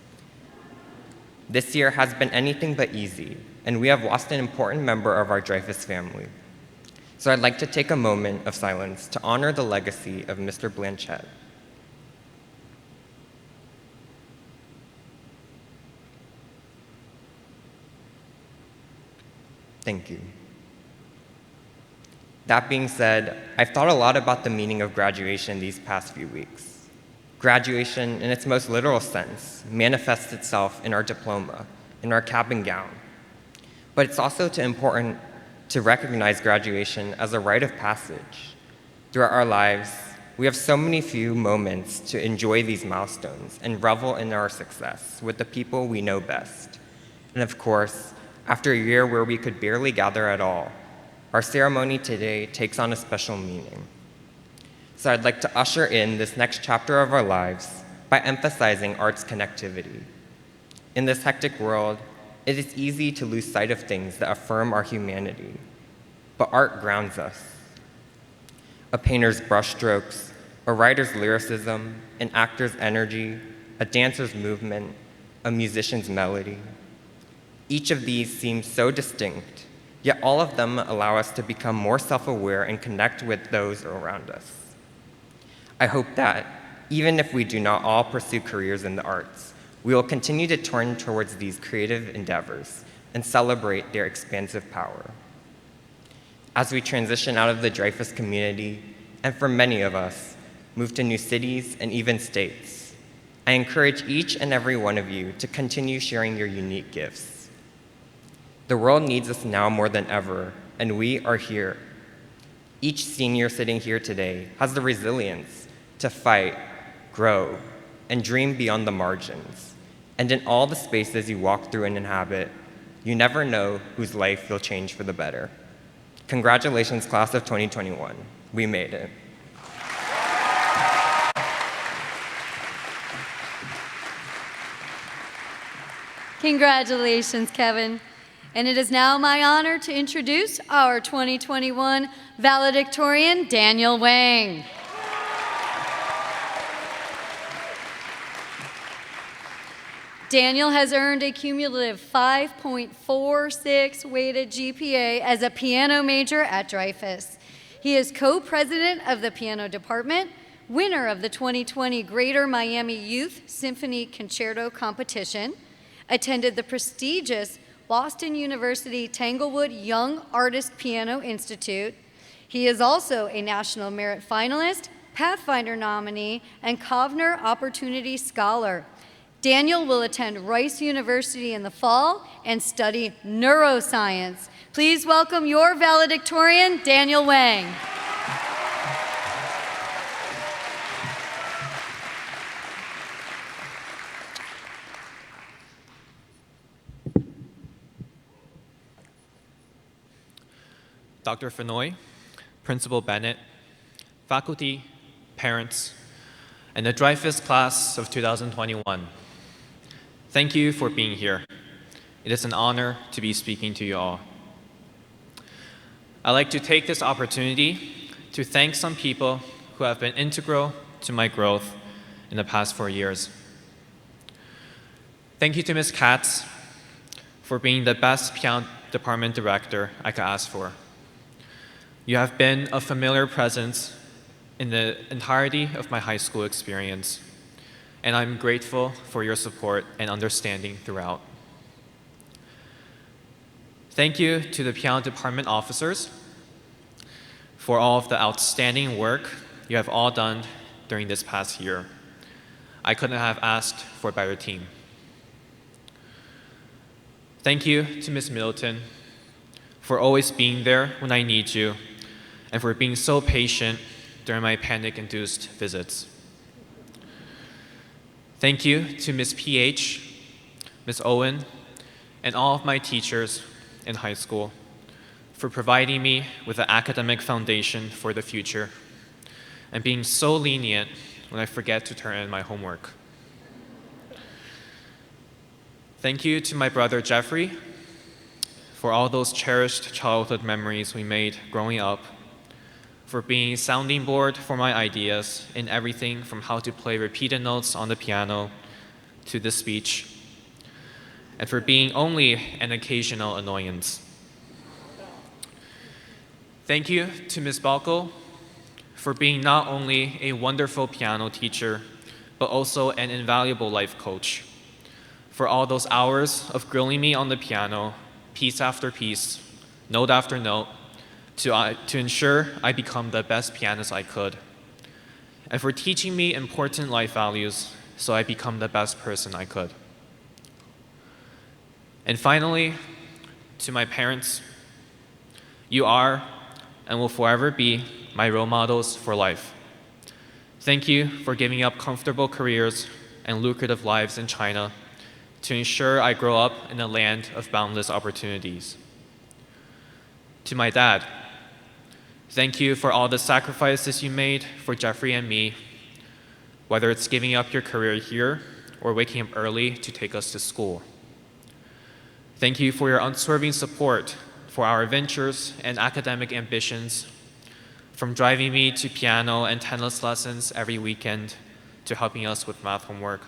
This year has been anything but easy, and we have lost an important member of our Dreyfoos family. So I'd like to take a moment of silence to honor the legacy of Mr. Blanchett. Thank you. That being said, I've thought a lot about the meaning of graduation these past few weeks. Graduation, in its most literal sense, manifests itself in our diploma, in our cap and gown. But it's also important to recognize graduation as a rite of passage. Throughout our lives, we have so many few moments to enjoy these milestones and revel in our success with the people we know best. And of course, after a year where we could barely gather at all, our ceremony today takes on a special meaning. So I'd like to usher in this next chapter of our lives by emphasizing art's connectivity. In this hectic world, it is easy to lose sight of things that affirm our humanity, but art grounds us. A painter's brushstrokes, a writer's lyricism, an actor's energy, a dancer's movement, a musician's melody. Each of these seems so distinct, yet all of them allow us to become more self-aware and connect with those around us. I hope that, even if we do not all pursue careers in the arts, we will continue to turn towards these creative endeavors and celebrate their expansive power. As we transition out of the Dreyfoos community, and for many of us, move to new cities and even states, I encourage each and every one of you to continue sharing your unique gifts. The world needs us now more than ever, and we are here. Each senior sitting here today has the resilience to fight, grow, and dream beyond the margins. And in all the spaces you walk through and inhabit, you never know whose life you'll change for the better. Congratulations, class of 2021. We made it. Congratulations, Kevin. And it is now my honor to introduce our 2021 valedictorian, Daniel Wang. Daniel has earned a cumulative 5.46 weighted GPA as a piano major at Dreyfoos. He is co-president of the piano department, winner of the 2020 Greater Miami Youth Symphony Concerto Competition, attended the prestigious Boston University Tanglewood Young Artist Piano Institute. He is also a National Merit Finalist, Pathfinder nominee, and Kovner Opportunity Scholar. Daniel will attend Rice University in the fall and study neuroscience. Please welcome your valedictorian, Daniel Wang. Dr. Fenoy, Principal Bennett, faculty, parents, and the Dreyfoos class of 2021. Thank you for being here. It is an honor to be speaking to you all. I'd like to take this opportunity to thank some people who have been integral to my growth in the past 4 years. Thank you to Ms. Katz for being the best piano department director I could ask for. You have been a familiar presence in the entirety of my high school experience, and I'm grateful for your support and understanding throughout. Thank you to the piano department officers for all of the outstanding work you have all done during this past year. I couldn't have asked for a better team. Thank you to Ms. Middleton for always being there when I need you and for being so patient during my panic-induced visits. Thank you to Ms. PH, Ms. Owen, and all of my teachers in high school for providing me with an academic foundation for the future and being so lenient when I forget to turn in my homework. Thank you to my brother Jeffrey for all those cherished childhood memories we made growing up, for being a sounding board for my ideas in everything from how to play repeated notes on the piano to the speech, and for being only an occasional annoyance. Thank you to Ms. Balko for being not only a wonderful piano teacher, but also an invaluable life coach, for all those hours of grilling me on the piano, piece after piece, note after note, to ensure I become the best pianist I could, and for teaching me important life values so I become the best person I could. And finally, to my parents, you are and will forever be my role models for life. Thank you for giving up comfortable careers and lucrative lives in China to ensure I grow up in a land of boundless opportunities. To my dad, thank you for all the sacrifices you made for Jeffrey and me, whether it's giving up your career here or waking up early to take us to school. Thank you for your unswerving support for our adventures and academic ambitions, from driving me to piano and tennis lessons every weekend to helping us with math homework.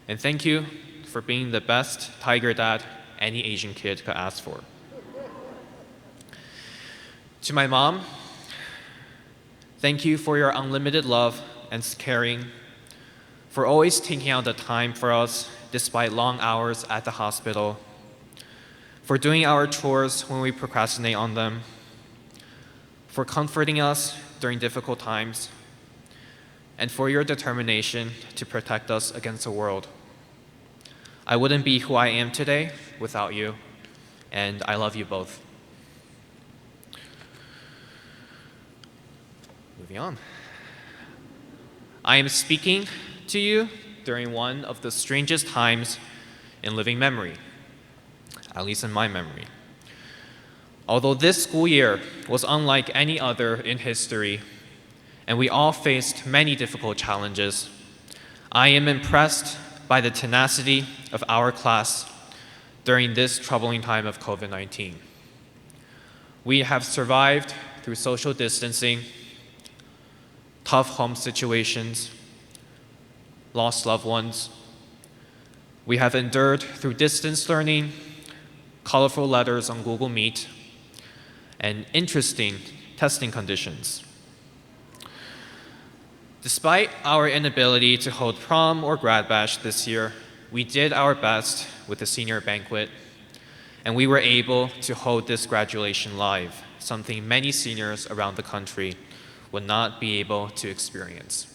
And thank you for being the best tiger dad any Asian kid could ask for. To my mom, thank you for your unlimited love and caring, for always taking out the time for us despite long hours at the hospital, for doing our chores when we procrastinate on them, for comforting us during difficult times, and for your determination to protect us against the world. I wouldn't be who I am today without you, and I love you both. Moving on. I am speaking to you during one of the strangest times in living memory, at least in my memory. Although this school year was unlike any other in history, and we all faced many difficult challenges, I am impressed by the tenacity of our class during this troubling time of COVID-19. We have survived through social distancing, tough home situations, lost loved ones. We have endured through distance learning, colorful letters on Google Meet, and interesting testing conditions. Despite our inability to hold prom or grad bash this year, we did our best with the senior banquet, and we were able to hold this graduation live, something many seniors around the country would not be able to experience.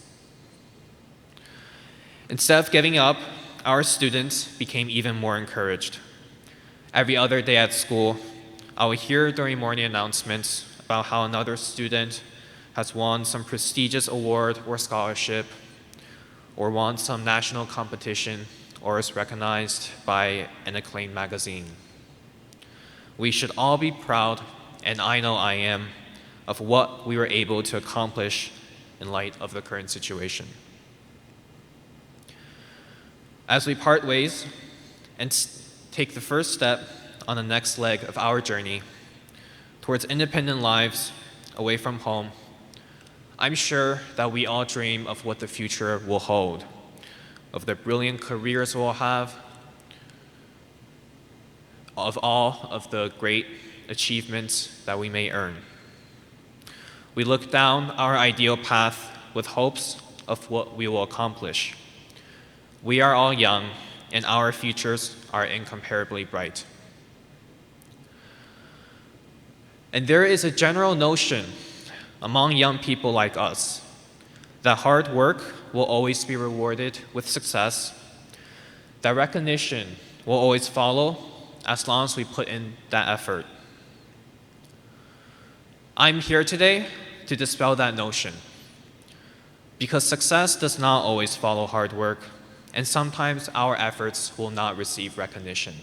Instead of giving up, our students became even more encouraged. Every other day at school, I would hear during morning announcements about how another student has won some prestigious award or scholarship, or won some national competition, or is recognized by an acclaimed magazine. We should all be proud, and I know I am, of what we were able to accomplish in light of the current situation. As we part ways and take the first step on the next leg of our journey towards independent lives away from home, I'm sure that we all dream of what the future will hold, of the brilliant careers we'll have, of all of the great achievements that we may earn. We look down our ideal path with hopes of what we will accomplish. We are all young, and our futures are incomparably bright. And there is a general notion among young people like us that hard work will always be rewarded with success, that recognition will always follow as long as we put in that effort. I'm here today to dispel that notion, because success does not always follow hard work, and sometimes our efforts will not receive recognition.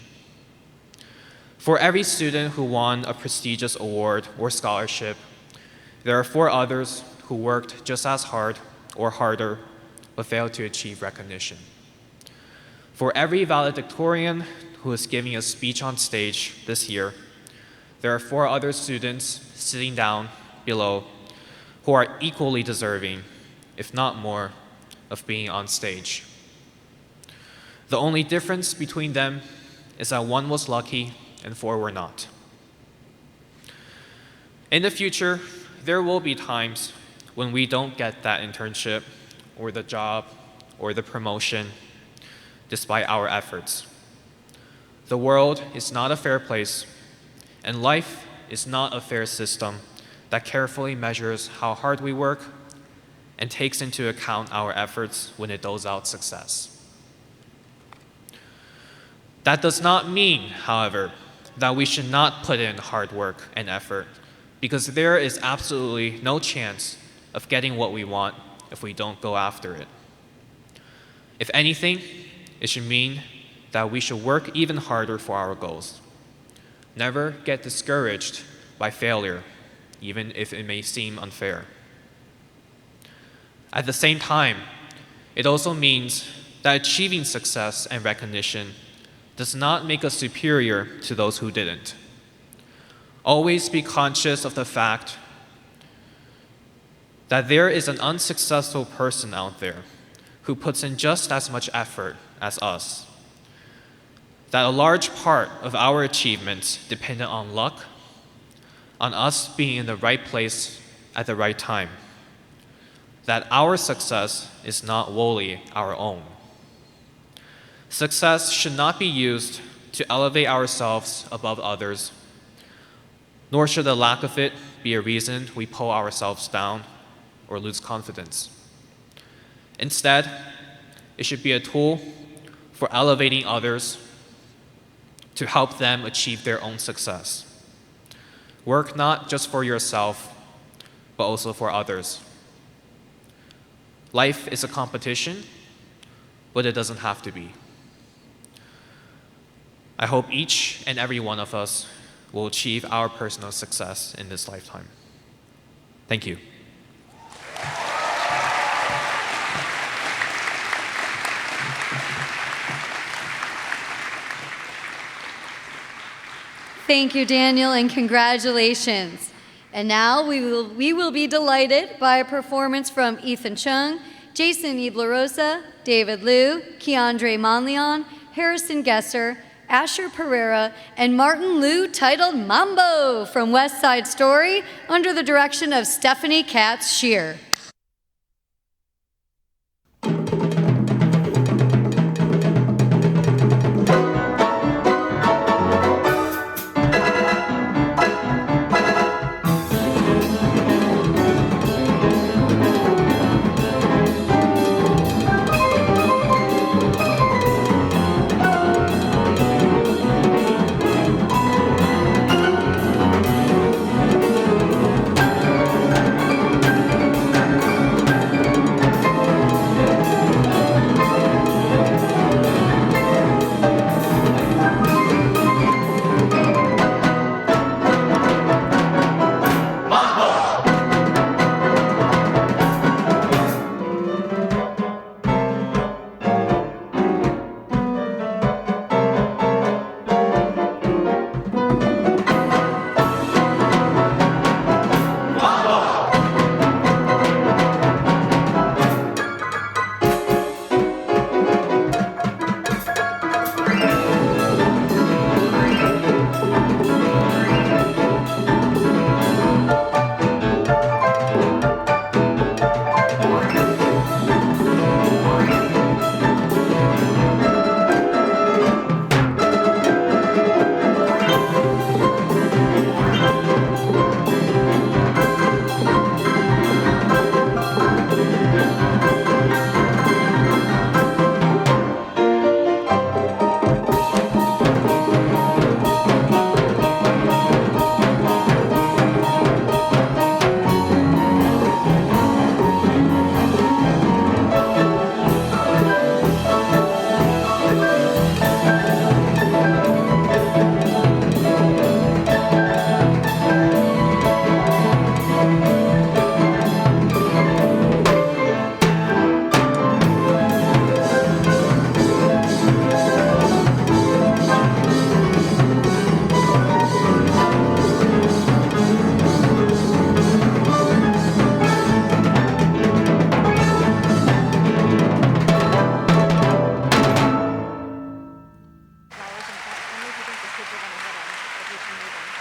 For every student who won a prestigious award or scholarship, there are 4 others who worked just as hard or harder but failed to achieve recognition. For every valedictorian who is giving a speech on stage this year, there are 4 other students sitting down below who are equally deserving, if not more, of being on stage. The only difference between them is that 1 was lucky and 4 were not. In the future, there will be times when we don't get that internship or the job or the promotion despite our efforts. The world is not a fair place, and life is not a fair system that carefully measures how hard we work and takes into account our efforts when it doles out success. That does not mean, however, that we should not put in hard work and effort, because there is absolutely no chance of getting what we want if we don't go after it. If anything, it should mean that we should work even harder for our goals. Never get discouraged by failure, even if it may seem unfair. At the same time, it also means that achieving success and recognition does not make us superior to those who didn't. Always be conscious of the fact that there is an unsuccessful person out there who puts in just as much effort as us. That a large part of our achievements depended on luck, on us being in the right place at the right time. That our success is not wholly our own. Success should not be used to elevate ourselves above others, nor should the lack of it be a reason we pull ourselves down or lose confidence. Instead, it should be a tool for elevating others to help them achieve their own success. Work not just for yourself, but also for others. Life is a competition, but it doesn't have to be. I hope each and every one of us will achieve our personal success in this lifetime. Thank you. Thank you, Daniel, and congratulations. And now we will be delighted by a performance from Ethan Chung, Jason Iblarosa, David Liu, Keandre Monleon, Harrison Gesser, Asher Pereira, and Martin Liu, titled Mambo from West Side Story under the direction of Stephanie Katz-Shear.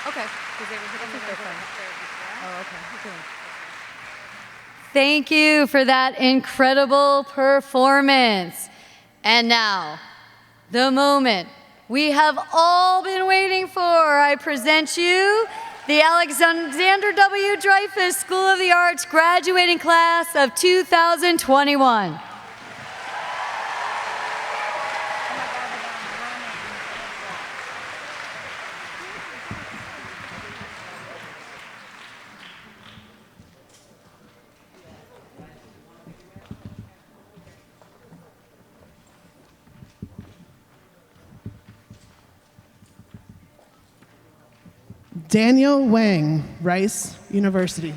Okay. Thank you for that incredible performance. And now, the moment we have all been waiting for. I present you the Alexander W. Dreyfoos School of the Arts graduating class of 2021. Daniel Wang, Rice University.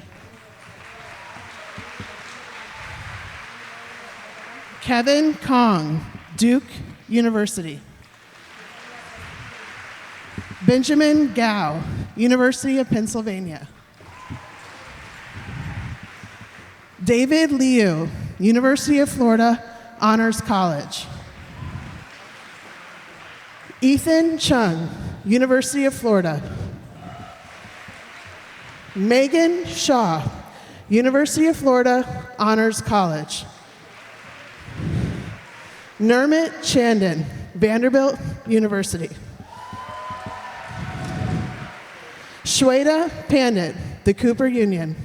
Kevin Kong, Duke University. Benjamin Gao, University of Pennsylvania. David Liu, University of Florida Honors College. Ethan Chung, University of Florida. Megan Shaw, University of Florida Honors College. Nermit Chandon, Vanderbilt University. Shweta Pandit, the Cooper Union.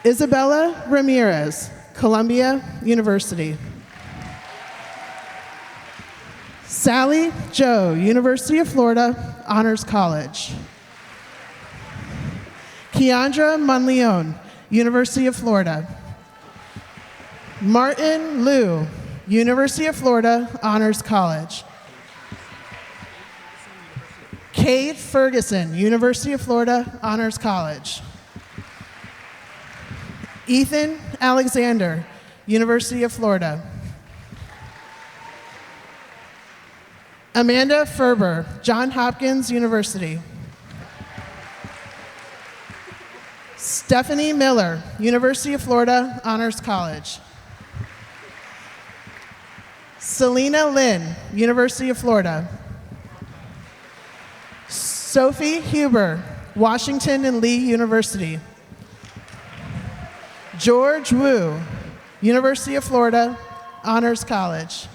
Isabella Ramirez, Columbia University. Sally Joe, University of Florida Honors College. Keandra Monleon, University of Florida. Martin Liu, University of Florida Honors College. Cade Ferguson, University of Florida Honors College. Ethan Alexander, University of Florida. Amanda Ferber, Johns Hopkins University. Stephanie Miller, University of Florida Honors College. Selena Lynn, University of Florida. Sophie Huber, Washington and Lee University. George Wu, University of Florida Honors College.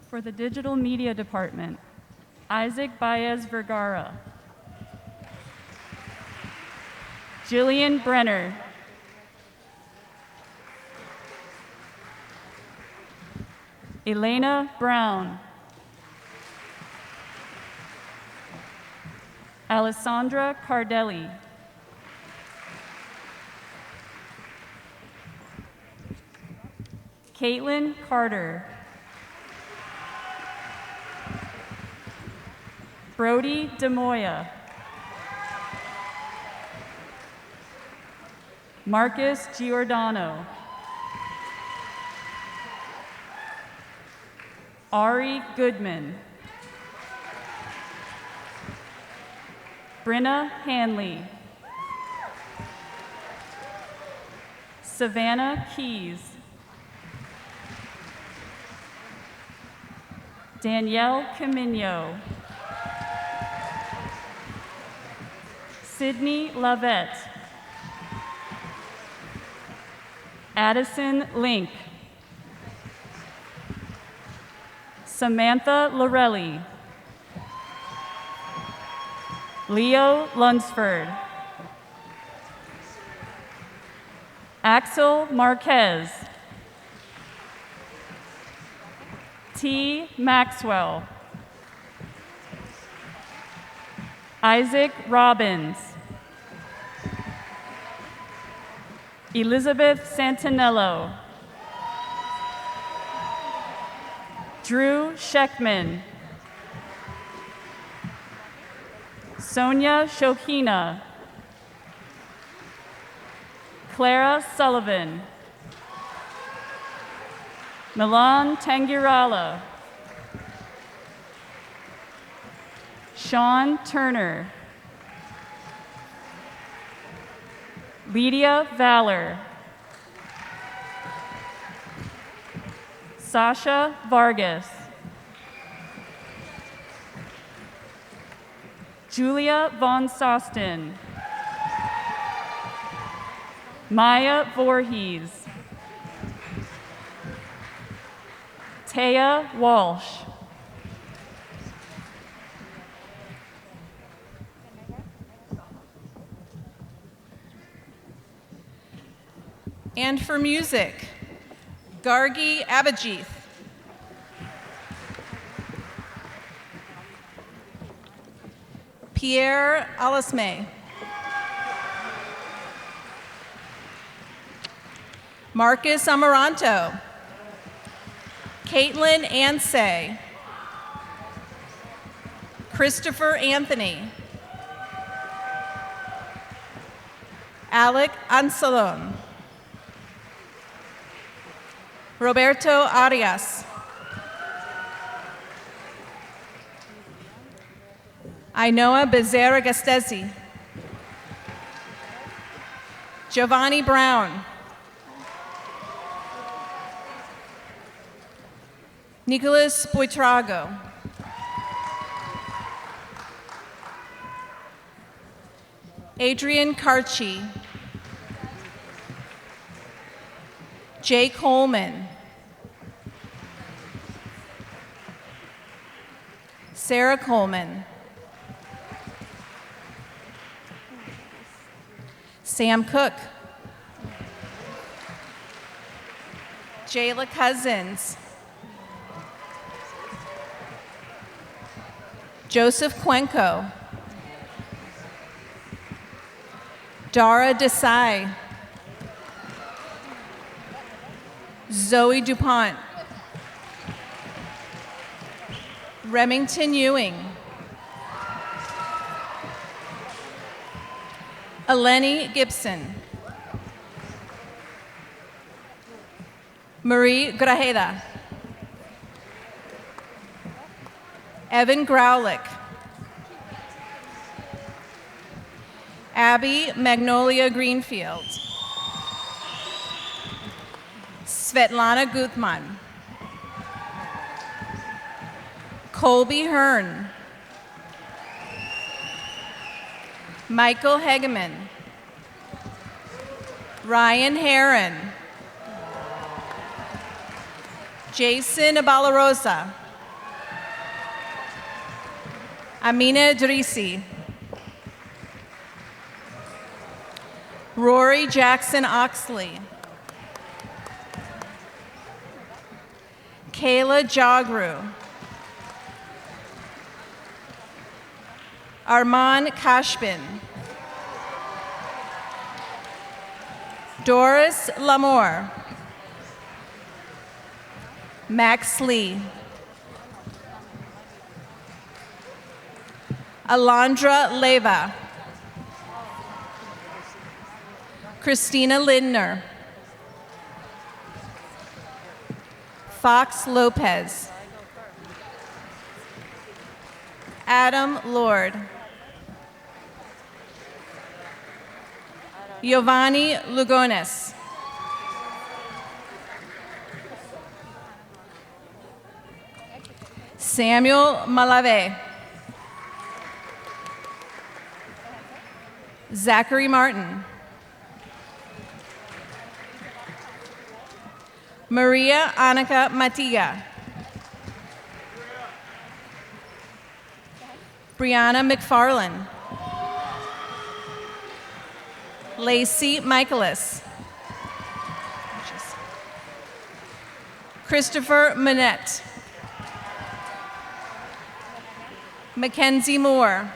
For the Digital Media Department, Isaac Baez Vergara. Jillian Brenner. Elena Brown. Alessandra Cardelli. Caitlin Carter. Brody DeMoya. Marcus Giordano. Ari Goodman. Brenna Hanley. Savannah Keys. Danielle Camino. Sydney Lavette. Addison Link. Samantha Lorelli. Leo Lunsford. Axel Marquez. T. Maxwell. Isaac Robbins. Elizabeth Santinello. Drew Scheckman. Sonia Shokina. Clara Sullivan. Milan Tangirala. Sean Turner. Lydia Valor. Sasha Vargas. Julia von Sosten. Maya Voorhees. Taya Walsh. And for music, Gargi Abhijit. Pierre Alasme. Marcus Amaranto. Caitlin Ansay. Christopher Anthony. Alec Ansalon. Roberto Arias. Ainoa Becerra Gastesi. Giovanni Brown. Nicholas Buitrago. Adrian Carchi. Jay Coleman. Sarah Coleman. Sam Cook. Jayla Cousins. Joseph Cuenco. Dara Desai. Zoe DuPont. Remington Ewing. Eleni Gibson. Marie Grajeda. Evan Graulick. Abby Magnolia Greenfield. Svetlana Gutman. Colby Hearn. Michael Hegeman. Ryan Heron. Jason Abalarosa. Amina Idrisi. Rory Jackson Oxley. Kayla Jogru. Armand Kashbin. Doris Lamour. Max Lee. Alondra Leva. Christina Lindner. Fox Lopez. Adam Lord. Giovanni Lugones. Samuel Malave. Zachary Martin. Maria Annika Matiga. Brianna McFarlane. Lacey Michaelis. Christopher Manette. Mackenzie Moore.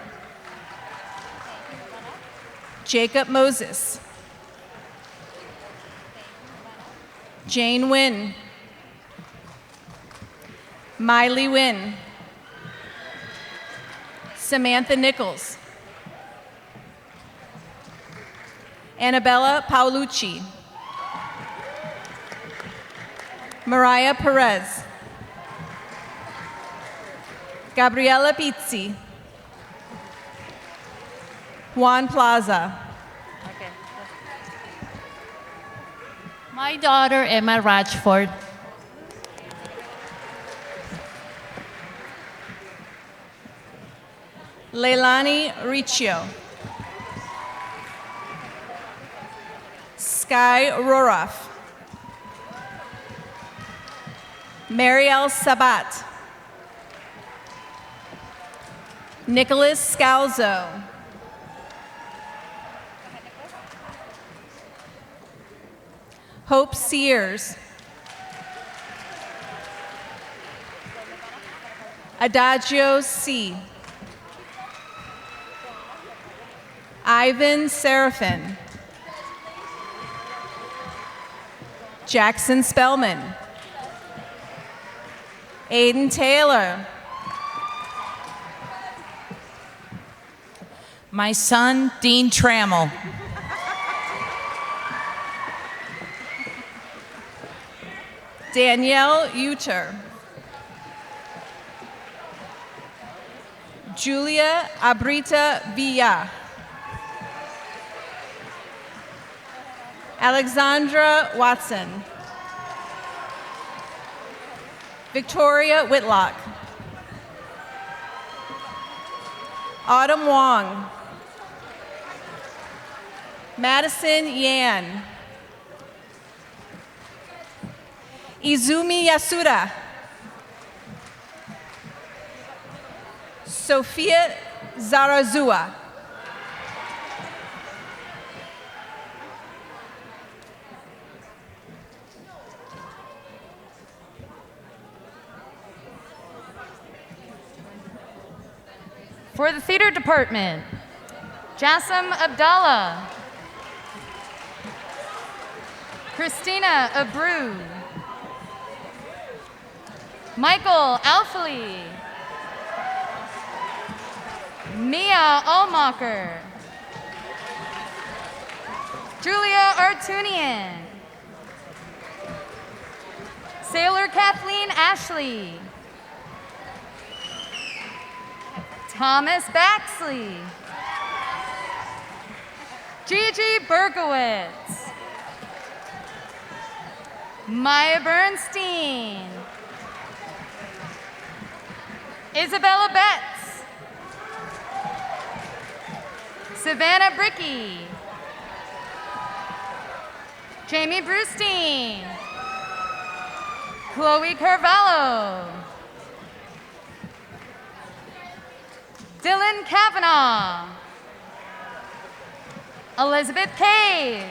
Jacob Moses. Jane Wynn. Miley Wynn. Samantha Nichols. Annabella Paolucci. Mariah Perez. Gabriela Pizzi. Juan Plaza. My daughter, Emma Ratchford. Leilani Riccio. Sky Roroff. Mariel Sabat. Nicholas Scalzo. Hope Sears. Adagio C. Ivan Seraphin. Jackson Spellman. Aiden Taylor. My son, Dean Trammell. Danielle Uter. Julia Abrita Villa. Alexandra Watson. Victoria Whitlock. Autumn Wong. Madison Yan. Izumi Yasuda. Sophia Zarazua. For the theater department, Jassim Abdallah, Christina Abreu, Michael Alfali, Mia Allmacher, Julia Artunian, Sailor Kathleen Ashley, Thomas Baxley, Gigi Berkowitz, Maya Bernstein, Isabella Betts, Savannah Bricky, Jamie Brustein, Chloe Carvalho, Dylan Kavanaugh, Elizabeth Cave,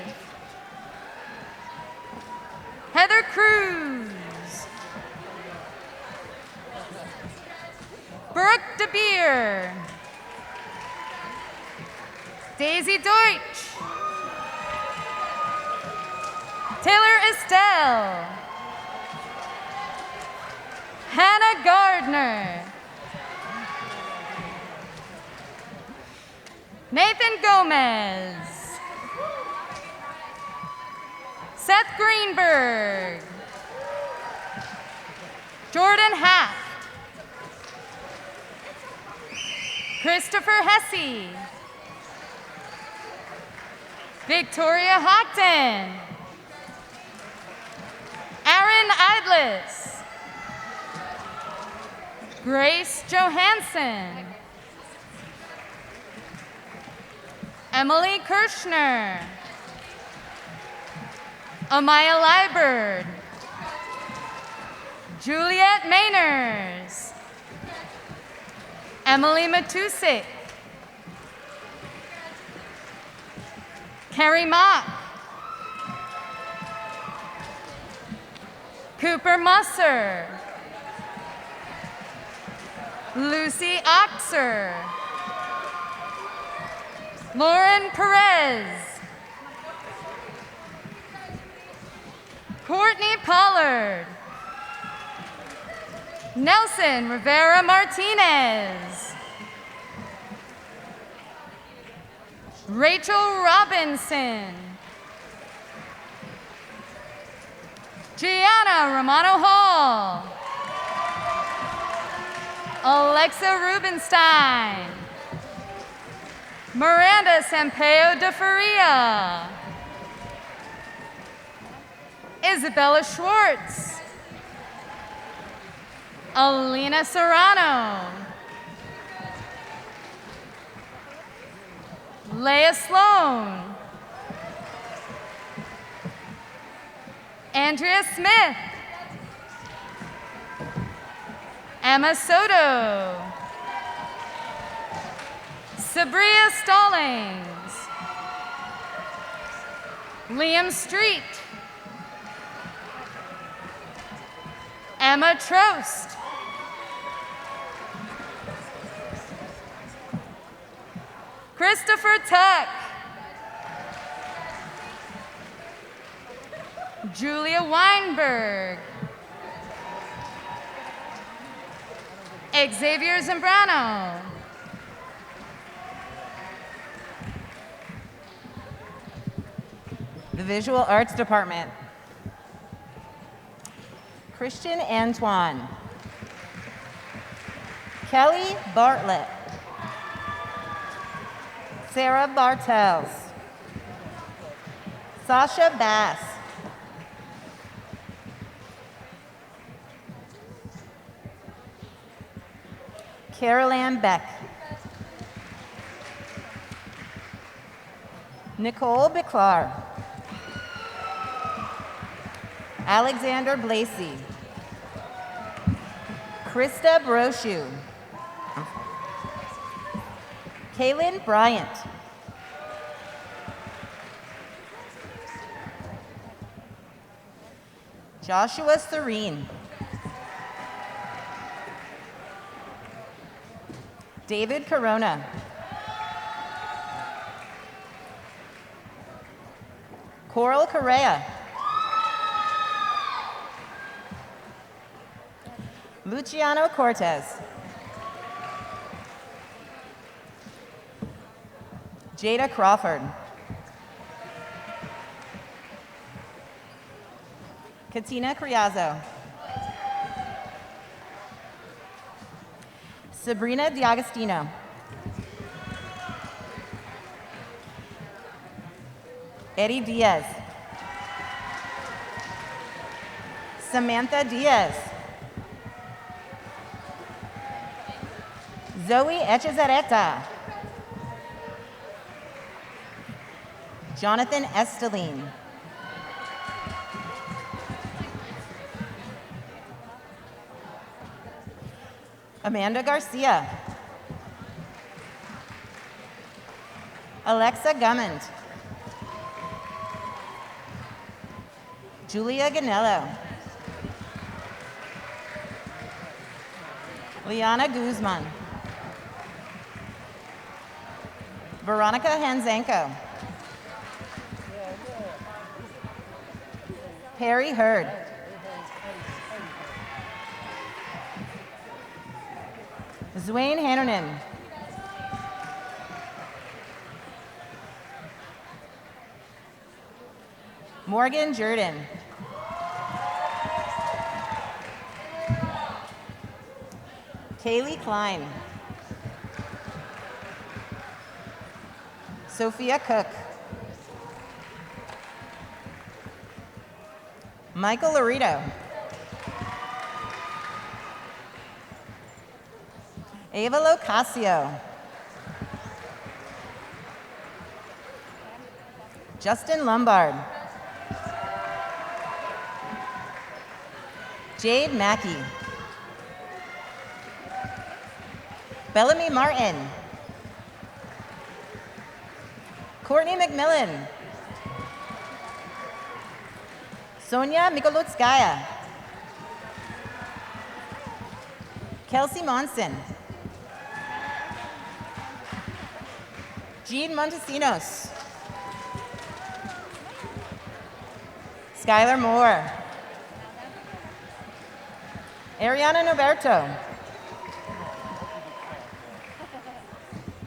Heather Cruz, Brooke DeBeer, Daisy Deutsch, Taylor Estelle, Hannah Gardner, Nathan Gomez, Seth Greenberg, Jordan Haft, Christopher Hesse, Victoria Hockton, Aaron Idlis, Grace Johansson, Emily Kirschner, Amaya Liebert, Juliet Mainers, Emily Matusik, Carrie Mock, Cooper Musser, Lucy Oxer, Lauren Perez, Courtney Pollard, Nelson Rivera Martinez, Rachel Robinson, Gianna Romano Hall, Alexa Rubenstein, Miranda Sampaio de Faria, Isabella Schwartz, Alina Serrano, Leah Sloan. Andrea Smith. Emma Soto. Sabria Stallings. Liam Street. Emma Trost. Christopher Tuck. Julia Weinberg. Xavier Zambrano. The Visual Arts Department. Christian Antoine. Kelly Bartlett. Sarah Bartels. Sasha Bass. Carol Ann Beck. Nicole Biclar. Alexander Blasey. Krista Brochu. Kaylin Bryant. Joshua Serene. David Corona. Coral Correa. Luciano Cortez. Jada Crawford. Katina Criazzo. Sabrina D'Agostino. Eddie Diaz. Samantha Diaz. Zoe Echezareta. Jonathan Esteline. Amanda Garcia. Alexa Gummond. Julia Ganello. Liana Guzman. Veronica Hanzenko. Harry Hurd. Zwain Hannernan. Morgan Jordan. Kaylee Klein. Sophia Cook. Michael Laredo. Ava Locasio. Justin Lombard. Jade Mackey. Bellamy Martin. Courtney McMillan. Sonia Mikolutskaya. Kelsey Monson. Jean Montesinos. Skylar Moore. Ariana Noberto.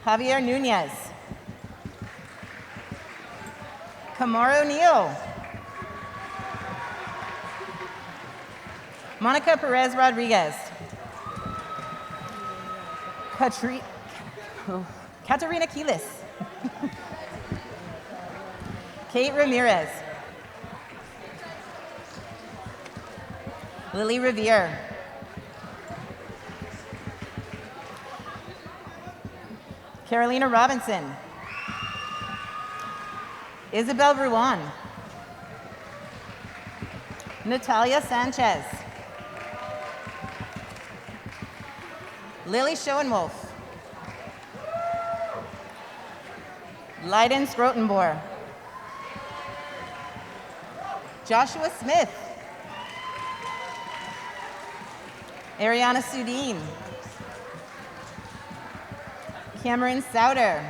Javier Nunez. Kamara O'Neill. Monica Perez Rodriguez. Katerina Kilis. Kate Ramirez. Lily Revere. Carolina Robinson. Isabel Ruan. Natalia Sanchez. Lily Schoenwolf. Leiden Strotenboer. Joshua Smith. Ariana Sudin. Cameron Souter.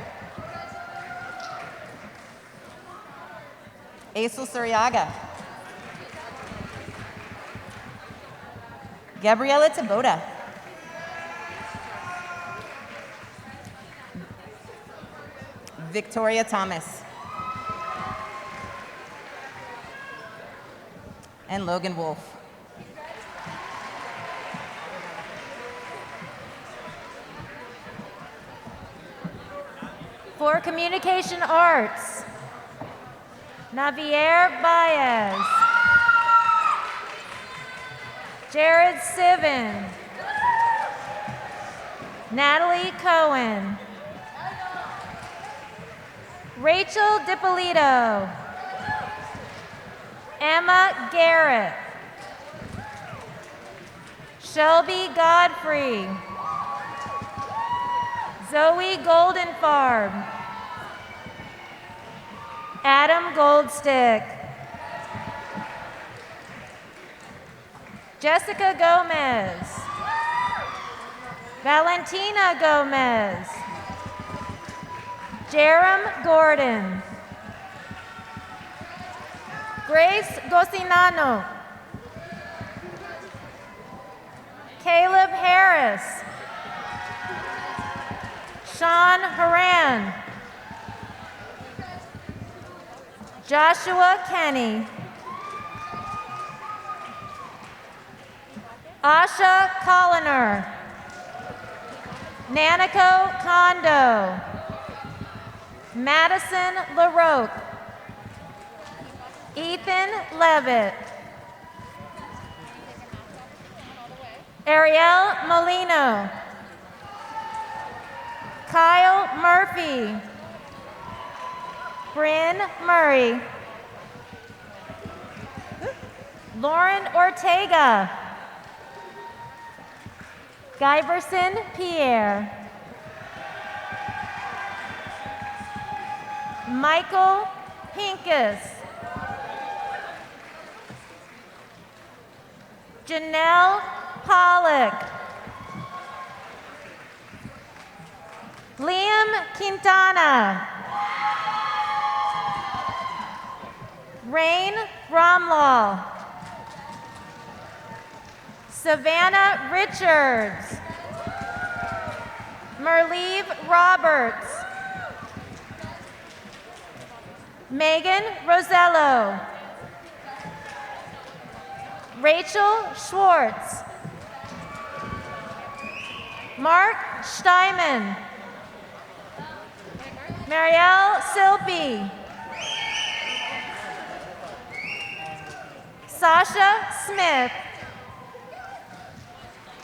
Aisel Suryaga. Gabriela Taboda. Victoria Thomas. And Logan Wolf. For Communication Arts, Navier Baez, Jared Sivan, Natalie Cohen, Rachel DiPolito, Emma Garrett, Shelby Godfrey, Zoe Goldenfarb, Adam Goldstick, Jessica Gomez, Valentina Gomez, Jerem Gordon, Grace Gocinano, Caleb Harris, Sean Haran, Joshua Kenny, Asha Colliner, Nanako Kondo, Madison LaRoque, Ethan Levitt, Ariel Molino, Kyle Murphy, Bryn Murray, Lauren Ortega, Guyverson Pierre, Michael Pincus, Janelle Pollock, Liam Quintana, Rain Bromlaw, Savannah Richards, Merleve Roberts, Megan Rosello, Rachel Schwartz, Mark Steinman, Marielle Silpy, Sasha Smith,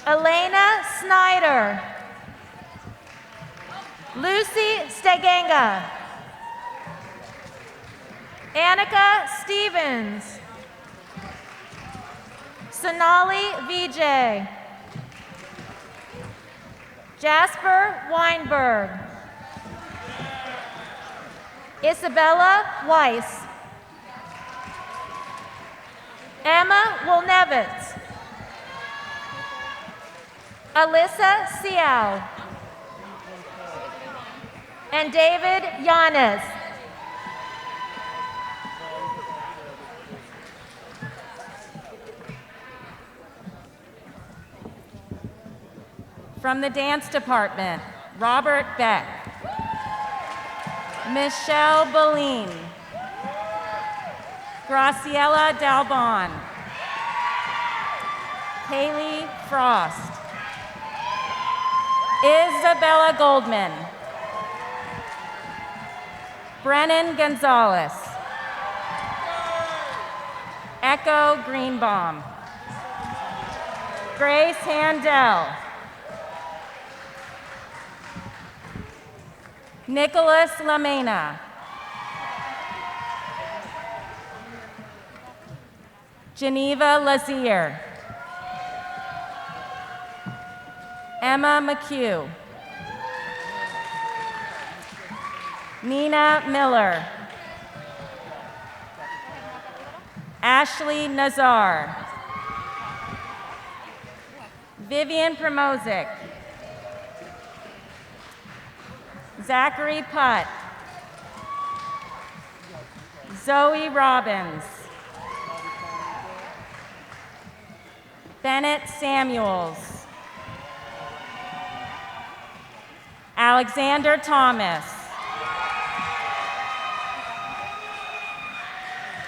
Elena Snyder, Lucy Steganga, Annika Stevens, Sonali Vijay, Jasper Weinberg, Isabella Weiss, Emma Wolnevitz, Alyssa Siao, and David Yanes. From the dance department, Robert Beck, Michelle Boline, Graciela Dalbon, Kaylee Frost, Isabella Goldman, Brennan Gonzalez, Echo Greenbaum, Grace Handel, Nicholas Lamena, Geneva Lazier. Emma McHugh. Nina Miller. Ashley Nazar. Vivian Promozic. Zachary Putt. Zoe Robbins. Bennett Samuels. Alexander Thomas.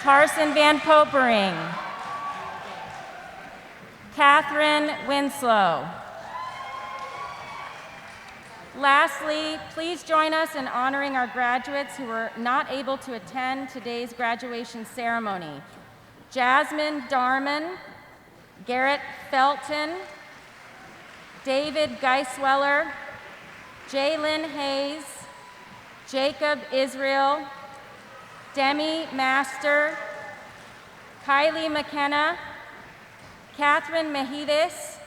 Carson Van Popering. Catherine Winslow. Lastly, please join us in honoring our graduates who were not able to attend today's graduation ceremony. Jasmine Darman, Garrett Felton, David Geisweller, Jalen Hayes, Jacob Israel, Demi Master, Kylie McKenna, Catherine Mejides,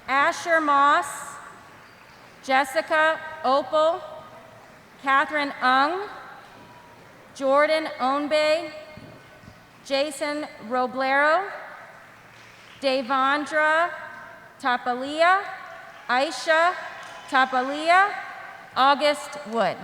Asher Moss, Jessica Opal, Catherine Ung, Jordan Onbe, Jason Roblero, Devondra Tapalia, Aisha Tapalia, August Wood.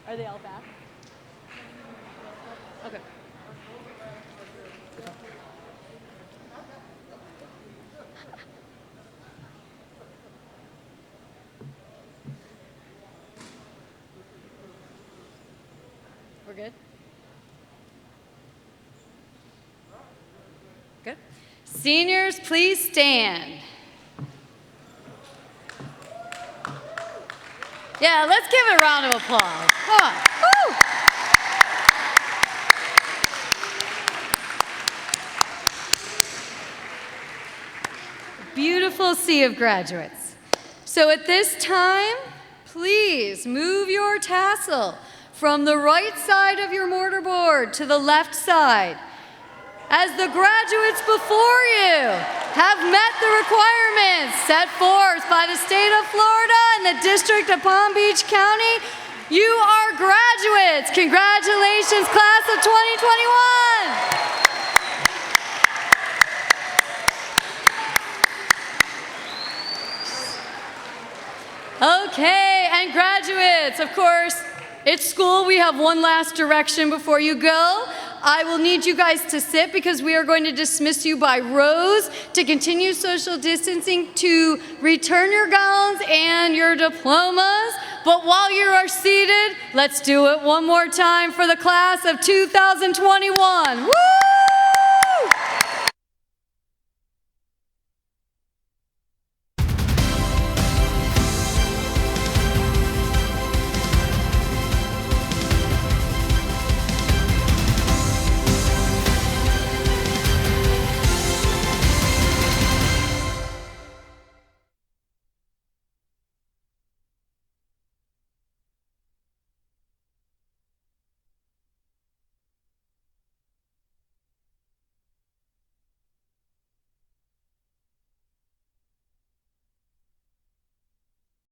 Are they all back? Okay. We're good? Good. Seniors, please stand. Yeah, let's give it a round of applause. Come on. Woo! Beautiful sea of graduates. So at this time, please move your tassel from the right side of your mortarboard to the left side. As the graduates before you have met the requirements set forth by the state of Florida and the District of Palm Beach County, you are graduates. Congratulations, class of 2021. Okay, and graduates, of course, it's school. We have one last direction before you go. I will need you guys to sit because we are going to dismiss you by rows to continue social distancing, to return your gowns and your diplomas. But while you are seated, let's do it one more time for the class of 2021. Woo!